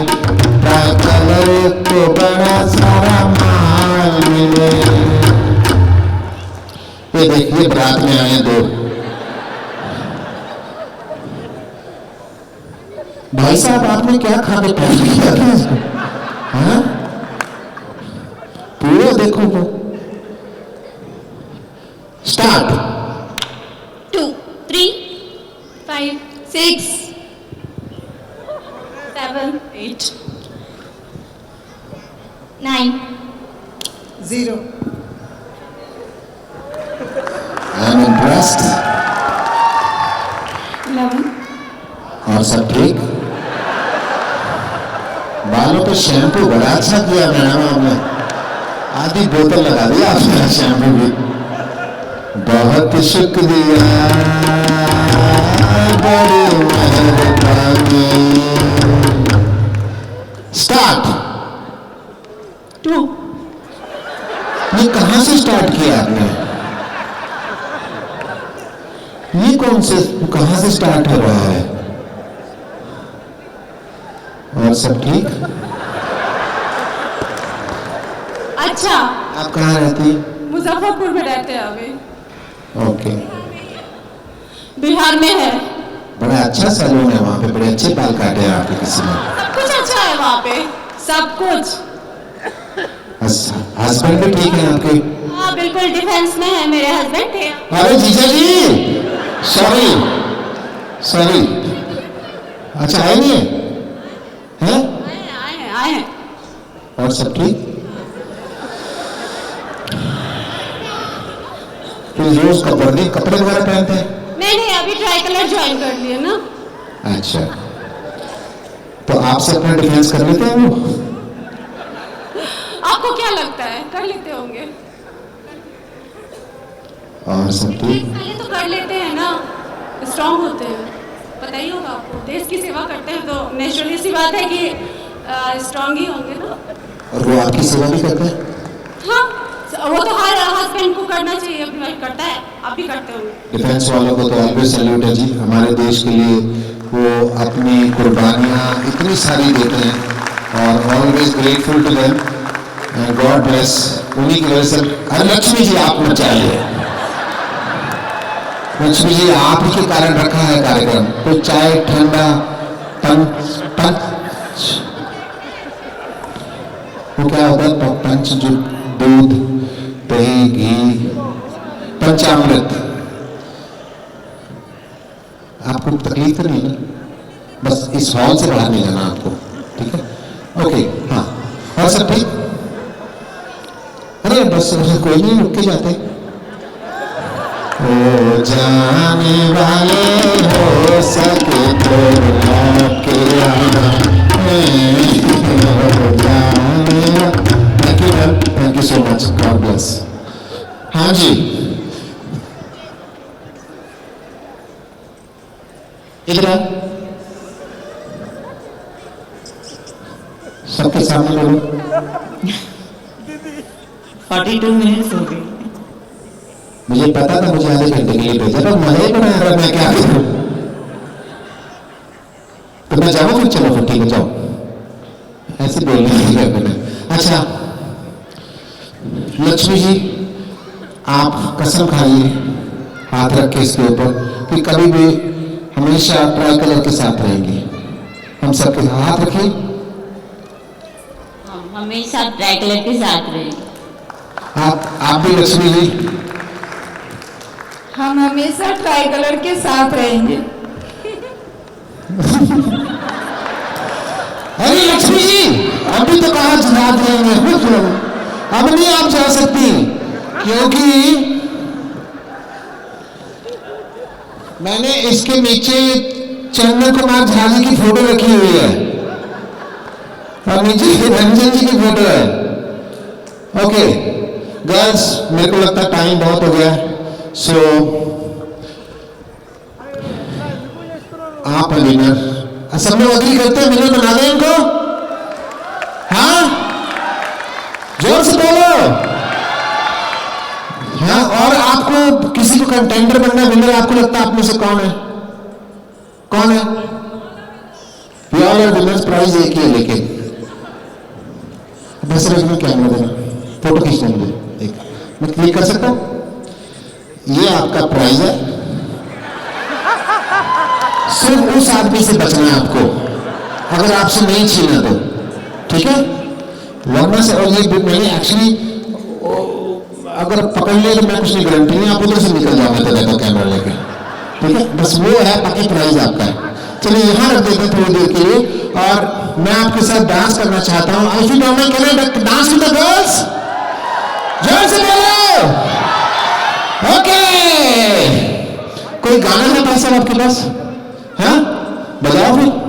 कलर को बड़ा सारा माल मिले। ये देखिए बारात में आए दो भाई साहब, आपने क्या खा के पैक किया था इसको? हाँ पूरा देखो वो। स्टार्ट। 2, 3, 5, 6, 7, 8, 9, 0। I am impressed. 11, और सब ठीक? बालों पे शैम्पू बड़ा अच्छा किया मैडम आपने, आधी बोतल लगा दी आपने शैम्पू की। बहुत शुक्रिया, बड़ी मेहरबानी। स्टार्ट। 2, ये कहां से स्टार्ट किया आपने? ये कौन से, कहां से स्टार्ट हो रहा है? और सब ठीक? अच्छा आप कहाँ रहती? मुजफ्फरपुर में रहते हैं अभी, ओके। बिहार में है। बड़ा अच्छा सैलून है वहाँ पे, बड़े अच्छे बाल काटे हैं आपके किसी ने। सब कुछ अच्छा है वहाँ पे, सब कुछ। हस्बैंड भी ठीक है आपके? हाँ बिल्कुल, डिफेंस में है मेरे हस्बैंड थे। अरे जीजा जी, सॉरी सॉरी। अच्छा आए नहीं है? हैं? आए हैं। और सब ठीक? तो रोज कपड़े वगैरह पहनते हैं? नहीं, अभी ट्राई कलर ज्वाइन कर लिए ना। अच्छा, तो आपसे अपना डिफेंस कर लेते हैं वो? आपको क्या लगता है कर लेते होंगे? और सब ठीक? पहले तो कर लेते हैं ना, स्ट्रांग होते हैं, पता ही होगा आपको। देश की सेवा करते हैं तो नेचुरली सी बात है कि स्ट्रांग ही होंगे ना। और वो आपकी सेवा भी करते हैं? हाँ, वो तो हर हस्बैंड को करना चाहिए, अपनी वाइफ करता है, आप भी करते होंगे। डिफेंस वालों को तो ऑलवेज सैल्यूट है जी, हमारे देश के लिए वो अपनी कुर्बानियाँ इतनी सारी देते हैं और always grateful to them and God bless. उन्हीं की वजह से। अरे लक्ष्मी जी आप मत चाहिए, लक्ष्मी जी आप ही के कारण रखा है कार्यक्रम। तो चाय ठंडा पंच वो क्या होता है, पंच जो दूध दही घी पंचामृत। आपको तकलीफ तो नहीं है ना? बस इस हॉल से बाहर नहीं जाना आपको, ठीक है? ओके हाँ, और सब ठीक? अरे बस कोई नहीं, रुक के जाते। ओ जाने वाले हो सके तो के आना। Thank you ma'am, thank you so much, God bless. हाँ जी, इधर आ, सबके सामने बोलो। 42 मिनट्स हो गए। मुझे पता था मुझे आधे घंटे के लिए भेजा, तो मजा ही बना रहा, मैं क्या करूं? तो मैं जाऊं फिर? चलो फिर ठीक है, जाओ, ऐसे बोलने लगा मैंने। अच्छा लक्ष्मी जी, आप कसम खाइए हाथ रख के इसके ऊपर कि कभी भी हमेशा ट्राई कलर के साथ रहेंगी। हम सबके हाथ रखिए। हम हमेशा ट्राई कलर के साथ रहेंगे। आप भी लक्ष्मी जी? हम हमेशा ट्राई कलर के साथ रहेंगे। अरे लक्ष्मी जी, अभी तो कहा जनाब रहेंगे, अब नहीं आप जा सकती, क्योंकि मैंने इसके नीचे चंदन कुमार झा जी की फोटो रखी हुई है और नीचे रंजन जी की फोटो है। ओके गर्ल्स, मेरे को लगता है टाइम बहुत हो गया है, सो आप विनर। सब लोग अग्री करते हैं विनर बना दें इनको? हाँ, जोर से बोलो। हाँ, और आपको किसी को कंटेंडर बनना है, विनर आपको लगता है आप में से कौन है? कौन है? प्योर और विनर्स प्राइज एक ही है, लेकिन बस रखना, कैमरा देना, फोटो खींचना मुझे एक, मैं क्लिक कर सकता हूं? ये आपका प्राइज है, सिर्फ उस आदमी से बचना है आपको, अगर आपसे नहीं छीना तो, ठीक है? वरना से, और ये मैंने एक्चुअली अगर पकड़ लिया तो मैं कुछ नहीं गारंटी नहीं, आप उधर से निकल जाओगे तो देखो कैमरा लेके, ठीक है? बस वो है, बाकी प्राइज आपका है। चलिए यहां रख देते हैं थोड़ी देर के लिए, और मैं आपके साथ डांस करना चाहता हूं। आई फील मैं can dance with the girls, जोर से बोलो। ओके, कोई गाना है भाई साहब आपके पास? हाँ, बजाओ फिर।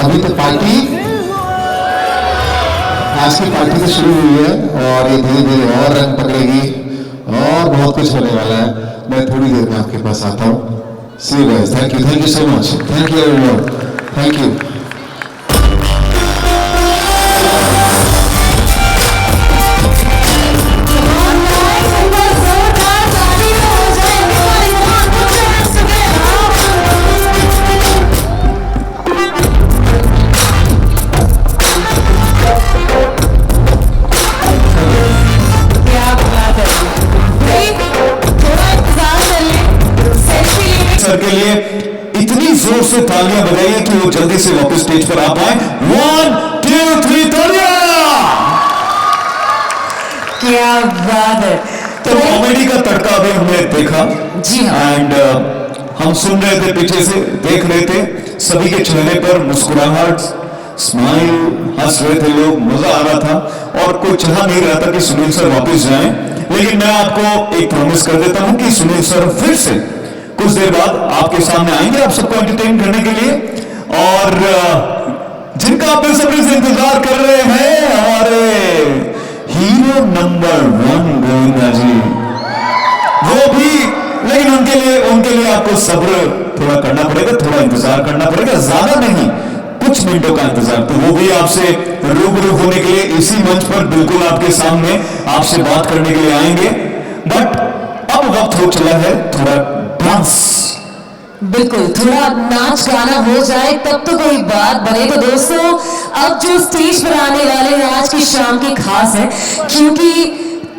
अभी तो पार्टी आज की पार्टी से शुरू हुई है और ये धीरे धीरे और रंग पकड़ेगी और बहुत कुछ होने वाला है। मैं थोड़ी देर में आपके पास आता हूँ। See you guys, thank you so much, thank you everyone, thank you. Sir के लिए जोर से तालियां बजाइए कि वो जल्दी से वापस स्टेज पर आ पाए। 1 2 3 तालियां। क्या बात है। तो कॉमेडी का तड़का भी हमने देखा जी हाँ। एंड हम सुन रहे थे, पीछे से देख रहे थे, सभी के चेहरे पर मुस्कुराहट, स्माइल, हंस रहे थे लोग, मजा आ रहा था और कोई चाह नहीं रहा था कि सुनील सर वापस जाएं। लेकिन मैं आपको एक प्रॉमिस कर देता हूं कि सुनील सर फिर से कुछ देर बाद आपके सामने आएंगे आप सबको एंटरटेन करने के लिए, और जिनका आप बेसब्री से इंतजार कर रहे हैं हमारे हीरो नंबर 1 गोविंदा जी, वो भी। लेकिन उनके लिए आपको सब्र थोड़ा करना पड़ेगा, थोड़ा इंतजार करना पड़ेगा, ज्यादा नहीं, कुछ मिनटों का इंतजार। तो वो भी आपसे रूबरू होने के लिए इसी मंच पर बिल्कुल आपके सामने आपसे बात करने के लिए आएंगे। बट अब वक्त हो चला है थोड़ा डांस। बिल्कुल, थोड़ा नाच गाना हो जाए तब तो कोई बात बने। तो दोस्तों, अब जो स्टेज पर आने वाले हैं आज की शाम की खास है, क्योंकि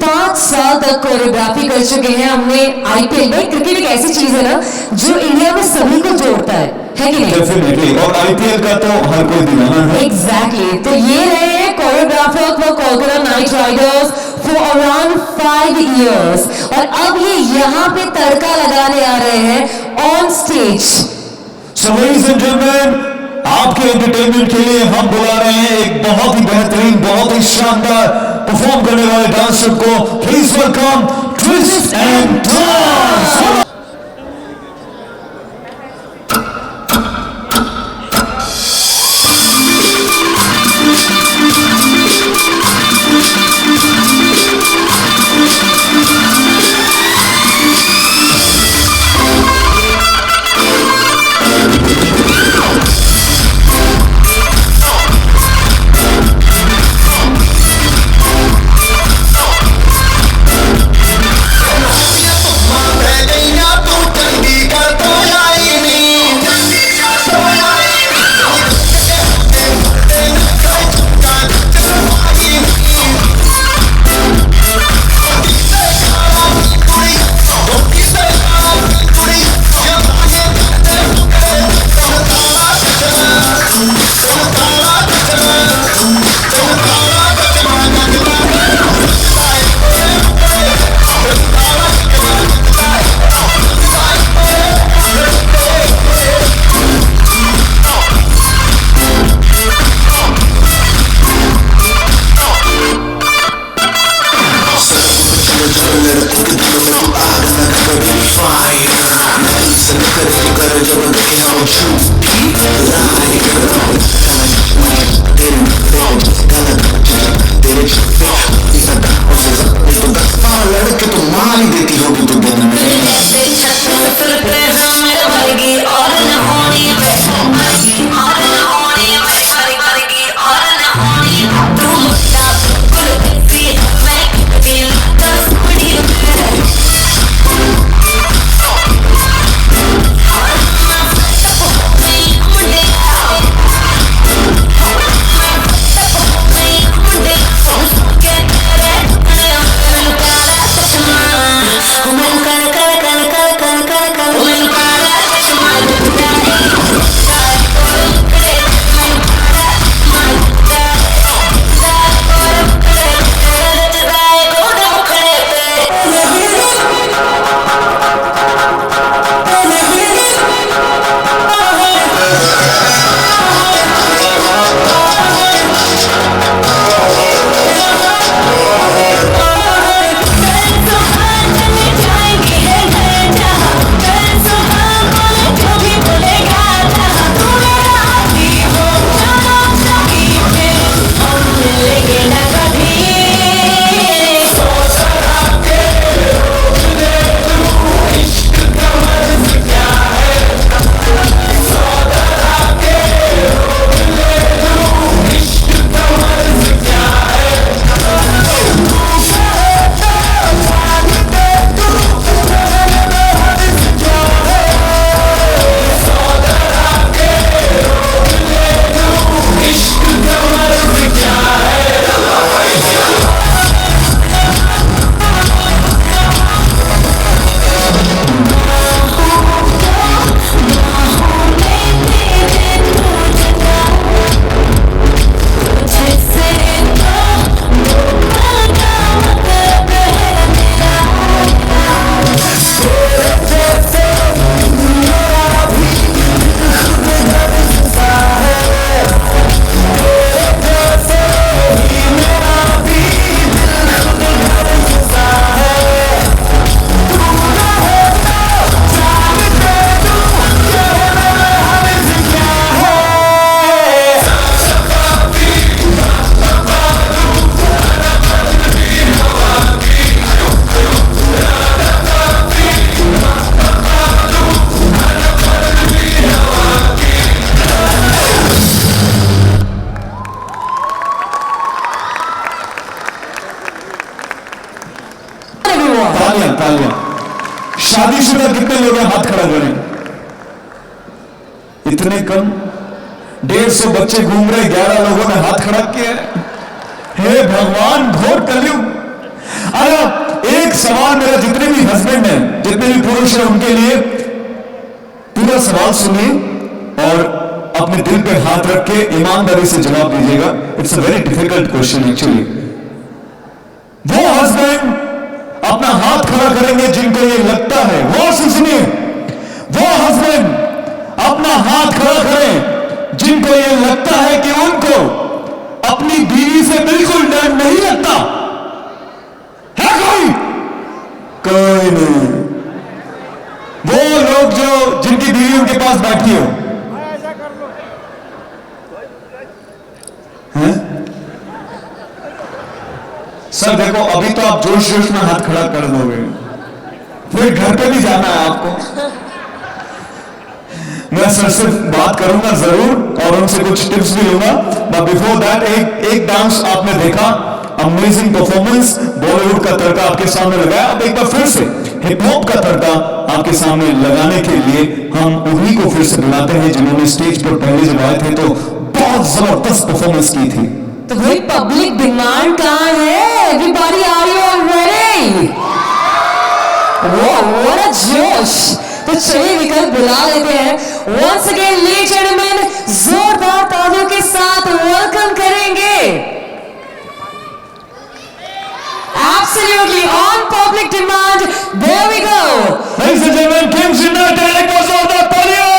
5 साल तक कोरियोग्राफी कर चुके हैं हमने आईपीएल में। क्रिकेट एक ऐसी चीज है ना जो इंडिया में सभी को जोड़ता है कि नहीं? डेफिनेटली, और आईपीएल का तो हर कोई दीवाना है। एग्जैक्टली। तो ये रहे हैं choreographer for Kolkata night Riders for around 5 years, और अब ये यहाँ पे तड़का लगाने आ रहे हैं on stage. So ladies and gentleman, आपके एंटरटेनमेंट के लिए हम बुला रहे हैं एक बहुत ही बेहतरीन, बहुत ही शानदार परफॉर्म करने वाले डांसर को। Please welcome twist and dance. लड़के तो मार ही देती होगी तो दिन में। Get खड़ा करें? इतने कम 150 बच्चे घूम रहे, 11 लोगों ने हाथ खड़ा किया है। हे भगवान, घोर कलयुग। अरे एक सवाल मेरा जितने भी हस्बैंड हैं, जितने भी पुरुष हैं, उनके लिए पूरा सवाल सुनिए और अपने दिल पे हाथ रख के ईमानदारी से जवाब दीजिएगा। It's a very difficult question actually. वो हस्बैंड अपना हाथ खड़ा करेंगे जिनको ये लगता है, वो सुनिए, वो हस्बैंड अपना हाथ खड़ा करें जिनको ये लगता है कि उनको अपनी बीवी से बिल्कुल डर नहीं लगता है। कोई नहीं। वो लोग जो जिनकी बीवी उनके पास बैठी हो, सर देखो, अभी तो आप जोश जोश में हाथ खड़ा कर दोगे, फिर घर पे भी जाना है आपको। मैं सर से बात करूंगा जरूर और उनसे कुछ टिप्स भी लूंगा, बट बिफोर दैट एक डांस आपने देखा, अमेजिंग परफॉर्मेंस, बॉलीवुड का तड़का आपके सामने लगाया। अब एक बार फिर से हिप हॉप का तड़का आपके सामने लगाने के लिए हम उन्हीं को फिर से बुलाते हैं जिन्होंने स्टेज पर पहले जब आए थे तो बहुत जबरदस्त परफॉर्मेंस की थी। तो भाई पब्लिक डिमांड कहाँ है? Everybody are you all ready? What a जोश! तो चलिए विकल्प बुला लेते हैं। Once again ladies and gentleman, जोरदार तालियों के साथ वेलकम करेंगे। Absolutely on public demand. There we go. Ladies and gentlemen, Kims United, एक बार जोरदार तालियां।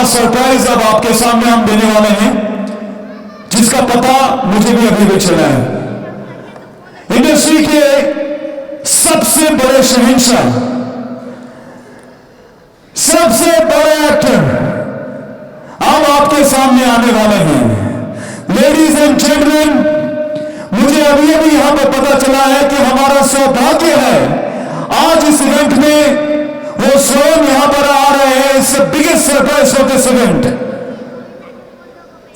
सरप्राइज अब आपके सामने हम देने वाले हैं, जिसका पता मुझे भी अभी चला है। इंडस्ट्री के सबसे बड़े शहंशाह, सबसे बड़े एक्टर अब आपके सामने आने वाले हैं। लेडीज एंड जेंटलमैन, मुझे अभी अभी यहां पर पता चला है कि हमारा सौभाग्य है आज इस इवेंट में वो स्वयं यहां पर आ रहे हैं। It's the biggest surprise of this event.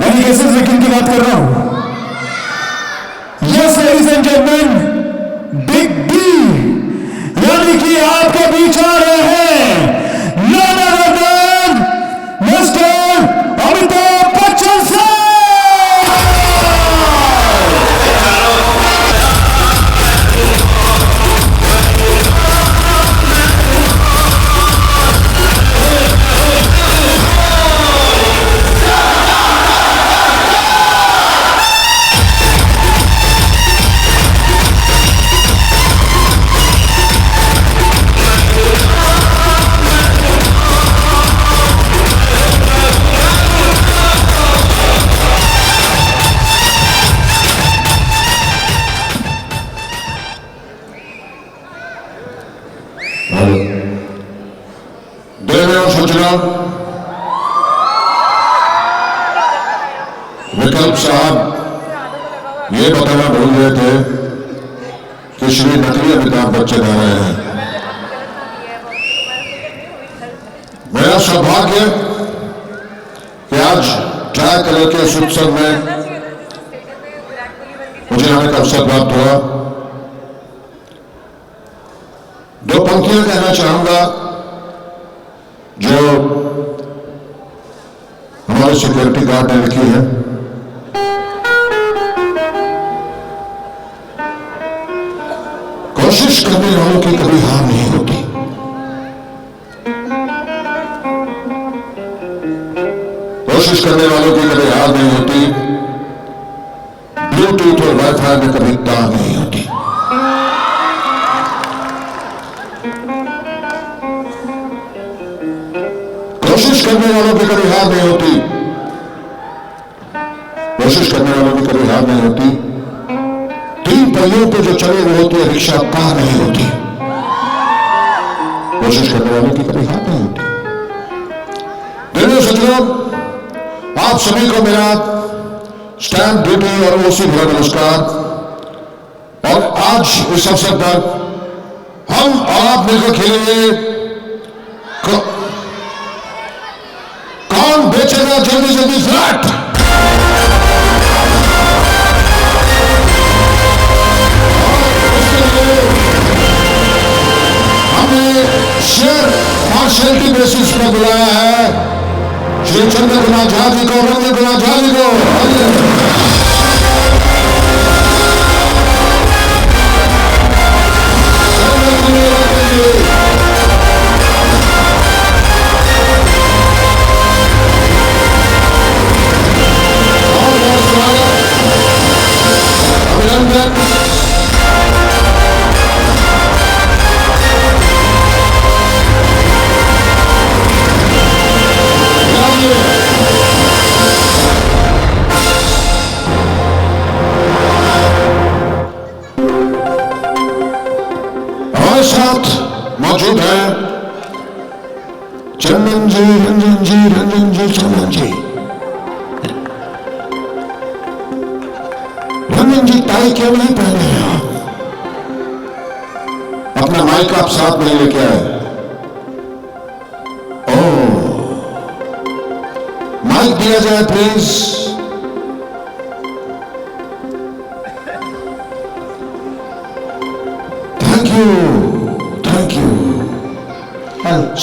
यानी कैसे लेकिन की बात कर रहा हूं। Yes ladies and gentleman, big B यानी कि आपके बीच आ रहे हैं none other than Mr. Amitabh Bachchan साहब। सूचना विकल्प साहब ये बताना भूल गए थे कि श्री नकली अमिताभ बच्चन आ रहे हैं। मेरा सौभाग्य कि आज ट्राई कलर के इस उत्सव में मुझे आने का अवसर प्राप्त हुआ। दो पंक्तियां कहना चाहूंगा जो हमारे सिक्योरिटी गार्ड ने लिखी है। कोशिश करने वालों की कभी हार नहीं होती। कोशिश करने वालों की कभी हार नहीं होती। ब्लूटूथ और वाईफाई में कभी तार नहीं होती। कोशिश करने वालों की कभी हार नहीं होती। कोशिश करने वालों की कभी हार नहीं होती। तीन पहियों पे जो चले वो होती है रिक्शा, कार नहीं होती। कोशिश करने वालों की कभी हार नहीं होती। मेरे सज्जनों, आप सभी को मेरा स्टैंप ड्यूटी और ओसी भरा नमस्कार। और आज इस अवसर पर हम और आप मिलकर खेलेंगे कौन बेचेगा जल्दी जल्दी फ्लैट। हमने शेयर पार्शियलिटी बेसिस पर बुलाया है श्री चंद्र कुमार झा जी को, रंजन कुमार झा जी को। हमारे साथ मौजूद है चंदन जी, रंजन जी, रंजन जी, चंदन जी। रंजन जी टाई क्यों नहीं पहने हैं आप? अपना माइक आप साथ नहीं लेके आए। माइक दिया जाए please. Thank you, thank you.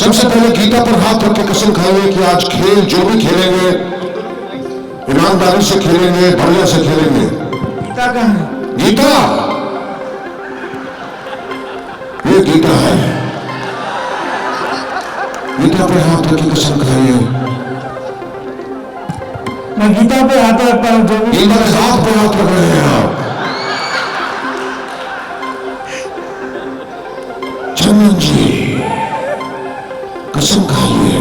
सबसे पहले गीता पर हाथ रख के कसम खाइए कि आज खेल जो भी खेलेंगे ईमानदारी से खेलेंगे, बढ़िया से खेलेंगे। गीता कहाँ है? गीता, ये गीता है। गीता पे हाथ रख के कसम खाइए। मैं गीता पे हाथ रखता हूँ। जो भी गीता के हाथ पे हाथ रख रहे हैं आप। चंदन जी कसम खाइए।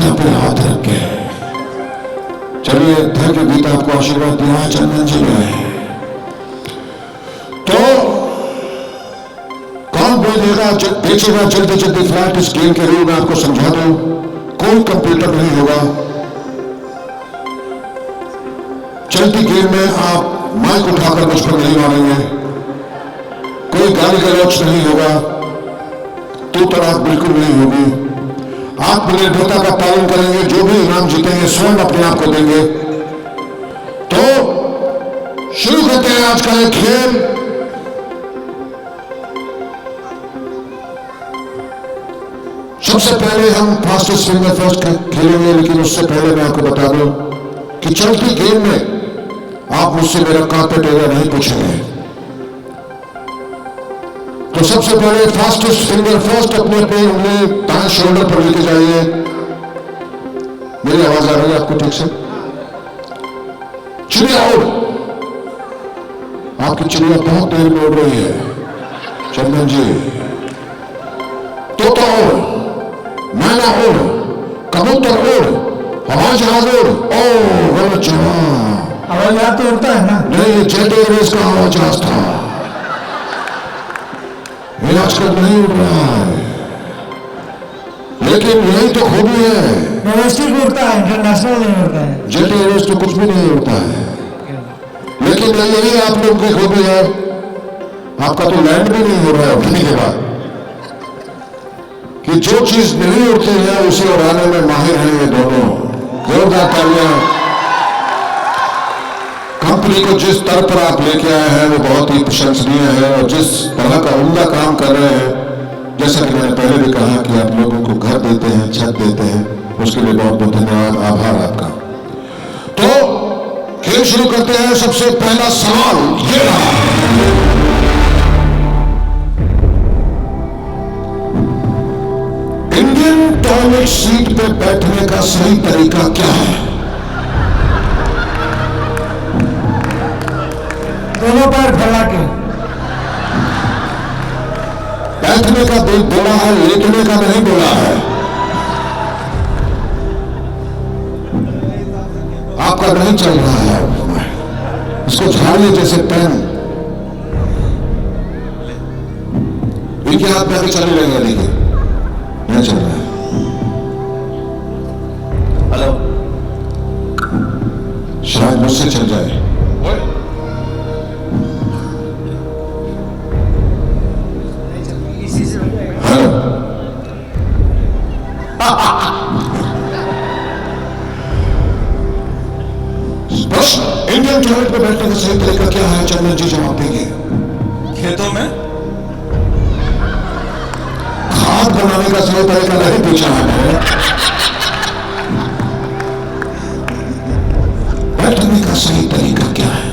गीता पे हाथ रख के चलिए, थैंक यू गीता, आपको आशीर्वाद दिया चंदन जी ने। तो कौन बोलेगा बेचेगा जल्दी जल्दी फ्लैट? इस गेम के रूल में आपको समझा दूं, कोई कंप्यूटर नहीं होगा। चलती गेम में आप माइक उठाकर मुझ पर नहीं मारेंगे, कोई गाली गलौच नहीं होगा, तू तड़ाक बिल्कुल नहीं होगी। आत्मनिर्भरता का पालन करेंगे, जो भी इनाम जीतेंगे स्वयं अपने आप को देंगे। तो शुरू करते हैं आज का एक खेल। सबसे पहले हम फास्टेस्ट फिंगर फर्स्ट खेलेंगे, लेकिन उससे पहले मैं आपको बता दूं कि चलती गेम में आप मुझसे मेरा कार्पेट एरिया नहीं पूछेंगे। तो सबसे पहले फास्टेस्ट फिंगर फर्स्ट अपनी अपनी उंगली दाएं शोल्डर पर लेके जाइए। मेरी आवाज आ रही है आपको ठीक से? चिड़िया उड़, आपकी चिड़िया बहुत देर में उड़ रही है चंदन जी। तोता उड़, मैना उड़, कबूतर उड़, हवाई जहाज उड़। ओ गलत जवाब। हवाई जहाज तो उड़ता है ना? नहीं, ये जेट एयरवेज का हवाई जहाज था, ये आजकल नहीं उड़ रहा है, लेकिन यही तो खूबी है। डोमेस्टिक उड़ता है, इंटरनेशनल नहीं उड़ता है। जेट एयरवेज तो कुछ भी नहीं उड़ता है, लेकिन यही आप लोग की खूबी है। आपका तो लैंड भी नहीं हो रहा है उड़ने के बाद, कि जो चीज नहीं उड़ती है उसे उड़ाने में माहिर हैं ये दोनों। जोरदार तालियां। कंपनी को जिस स्तर पर आप लेके आए हैं वो बहुत ही प्रशंसनीय है, और जिस तरह का उम्दा काम कर रहे हैं, जैसा कि मैंने पहले भी कहा कि आप लोगों को घर देते हैं, छत देते हैं, उसके लिए बहुत बहुत धन्यवाद, आभार आपका। तो खेल शुरू करते हैं। सबसे पहला सवाल ये रहा, इंडियन टॉयलेट सीट पे बैठने का सही तरीका क्या है? दोनों पैर फैला के। बैठने का बोला है, लेटने का नहीं बोला है। आपका नहीं चल रहा है, इसको झाड़िए जैसे पेन। इनके हाथ में अभी चल रहेगा, देखिए नहीं चल रहा है। हेलो, शायद मुझसे चल जाए। इंडियन टॉयलेट में बैठने का सही तरीका क्या है? चंदन जी जवाब देंगे। खेतों में खाद बनाने का सही तरीका नहीं पूछा है, बैठने का सही तरीका क्या है?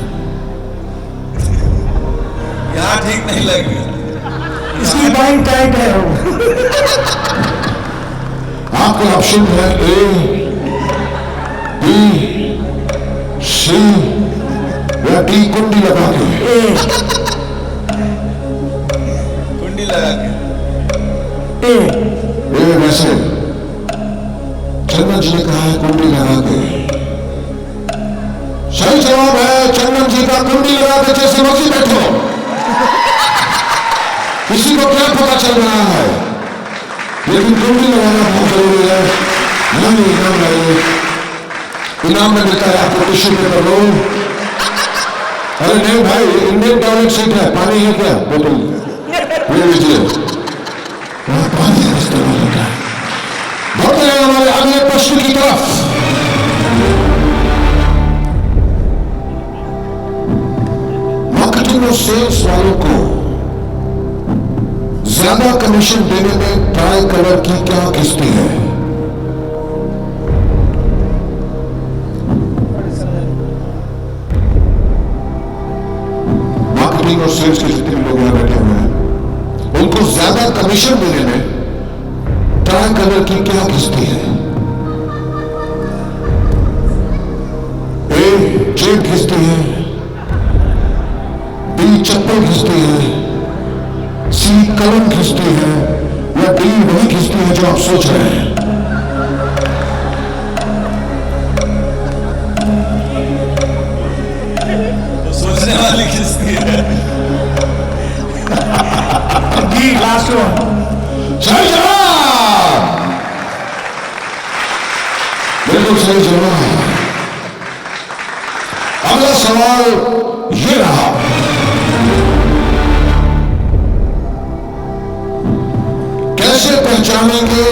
यहाँ ठीक नहीं लगेगा, इसकी बाइंग टाइट है। आपके ऑप्शन है ए, बी, सी या डी। कुंडी लगा के। कुंडी लगा के ए वैसे चंदन जी ने कहा है कुंडी लगा के। सही जवाब है चंदन जी का, कुंडी लगा के जैसे मर्जी बैठो, किसी को क्या पता चल रहा है, लेकिन कुंडी लगाना बहुत जरूरी है। नहीं इनाम लाइए, इनाम में मिलता है आपको टिश्यू पेपर रोल। अरे नहीं भाई, इंडियन टॉयलेट सीट है, पानी है क्या? बोतल ले लीजिए, वहां पानी का इस्तेमाल होता है। बढ़ते हैं हमारे अगले प्रश्न की तरफ। मार्केटिंग और सेल्स वालों को ज्यादा कमीशन देने में ट्राई कलर की क्या किस्ती है? मार्केटिंग और सेल्स के जितने भी लोग यहां बैठे हुए हैं, उनको ज्यादा कमीशन देने में ट्राई कलर की क्या किस्ती है? ए जेब घिसती है, बी चप्पल घिसती है, सी कलम घिसती है, या डी वही घिसती है जो आप सोच रहे हैं? बचने वाली किसकी है? जी लास्ट वन। सही जवाब, बिल्कुल सही जवाब। अगला सवाल ये रहा, कैसे पहचानेंगे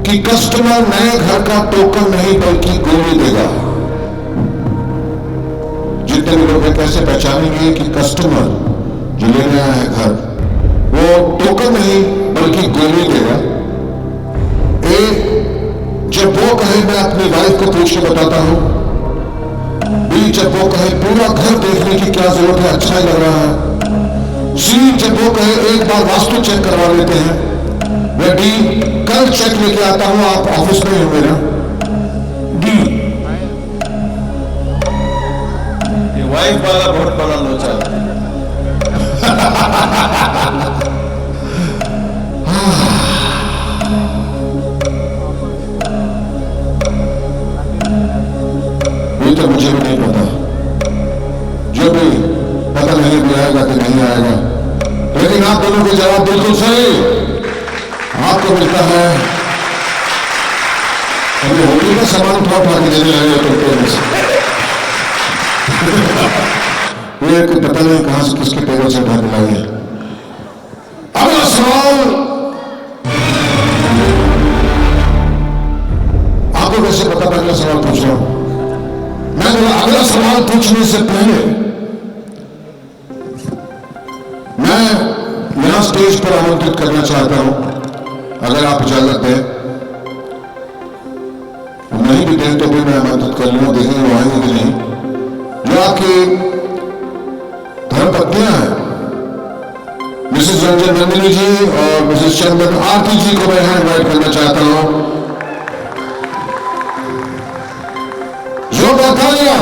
कि कस्टमर नए घर का टोकन नहीं बल्कि गोली देगा? जितने भी लोग हैं, कैसे पहचानेंगे कि कस्टमर जो लेने आया है घर वो टोकन नहीं बल्कि गोली देगा? ए, जब वो कहे मैं अपनी वाइफ को पूछ के बताता हूं। बी, जब वो कहे पूरा घर देखने की क्या जरूरत है, अच्छा ही लग रहा है। सी, जब वो कहे एक बार वास्तु चेक करवा लेते हैं। या डी, कल चेक लेके आता हूं, आप ऑफिस में होंगे ना? डी, ये वाइफ वाला बहुत बड़ा लोचा है। ये तो मुझे भी नहीं पता, जो भी पता नहीं भी आएगा कि नहीं आएगा, लेकिन आप दोनों के जवाब बिल्कुल सही। आपको मिलता है, अभी होटल का सामान उठा के देने लगे तो ये कोई पता नहीं कहां से किसके टेबल से उठा के लाए। अगला सवाल, आपको कैसे पता मैं अगला सवाल पूछ रहा हूं? मैं बोला अगला सवाल पूछने से पहले मैं यहां स्टेज पर आमंत्रित करना चाहता हूं, अगर आप इजाजत दें, नहीं भी दें तो भी मैं आमंत्रित कर लूंगा, देखेंगे वो आएंगे कि नहीं। जो आपकी धर्मपत्नियां हैं, मिसेस रंजन नंदिनी जी और मिसेस चंदन आरती जी को मैं यहां इन्वाइट करना चाहता हूं। जोरदार तालियां।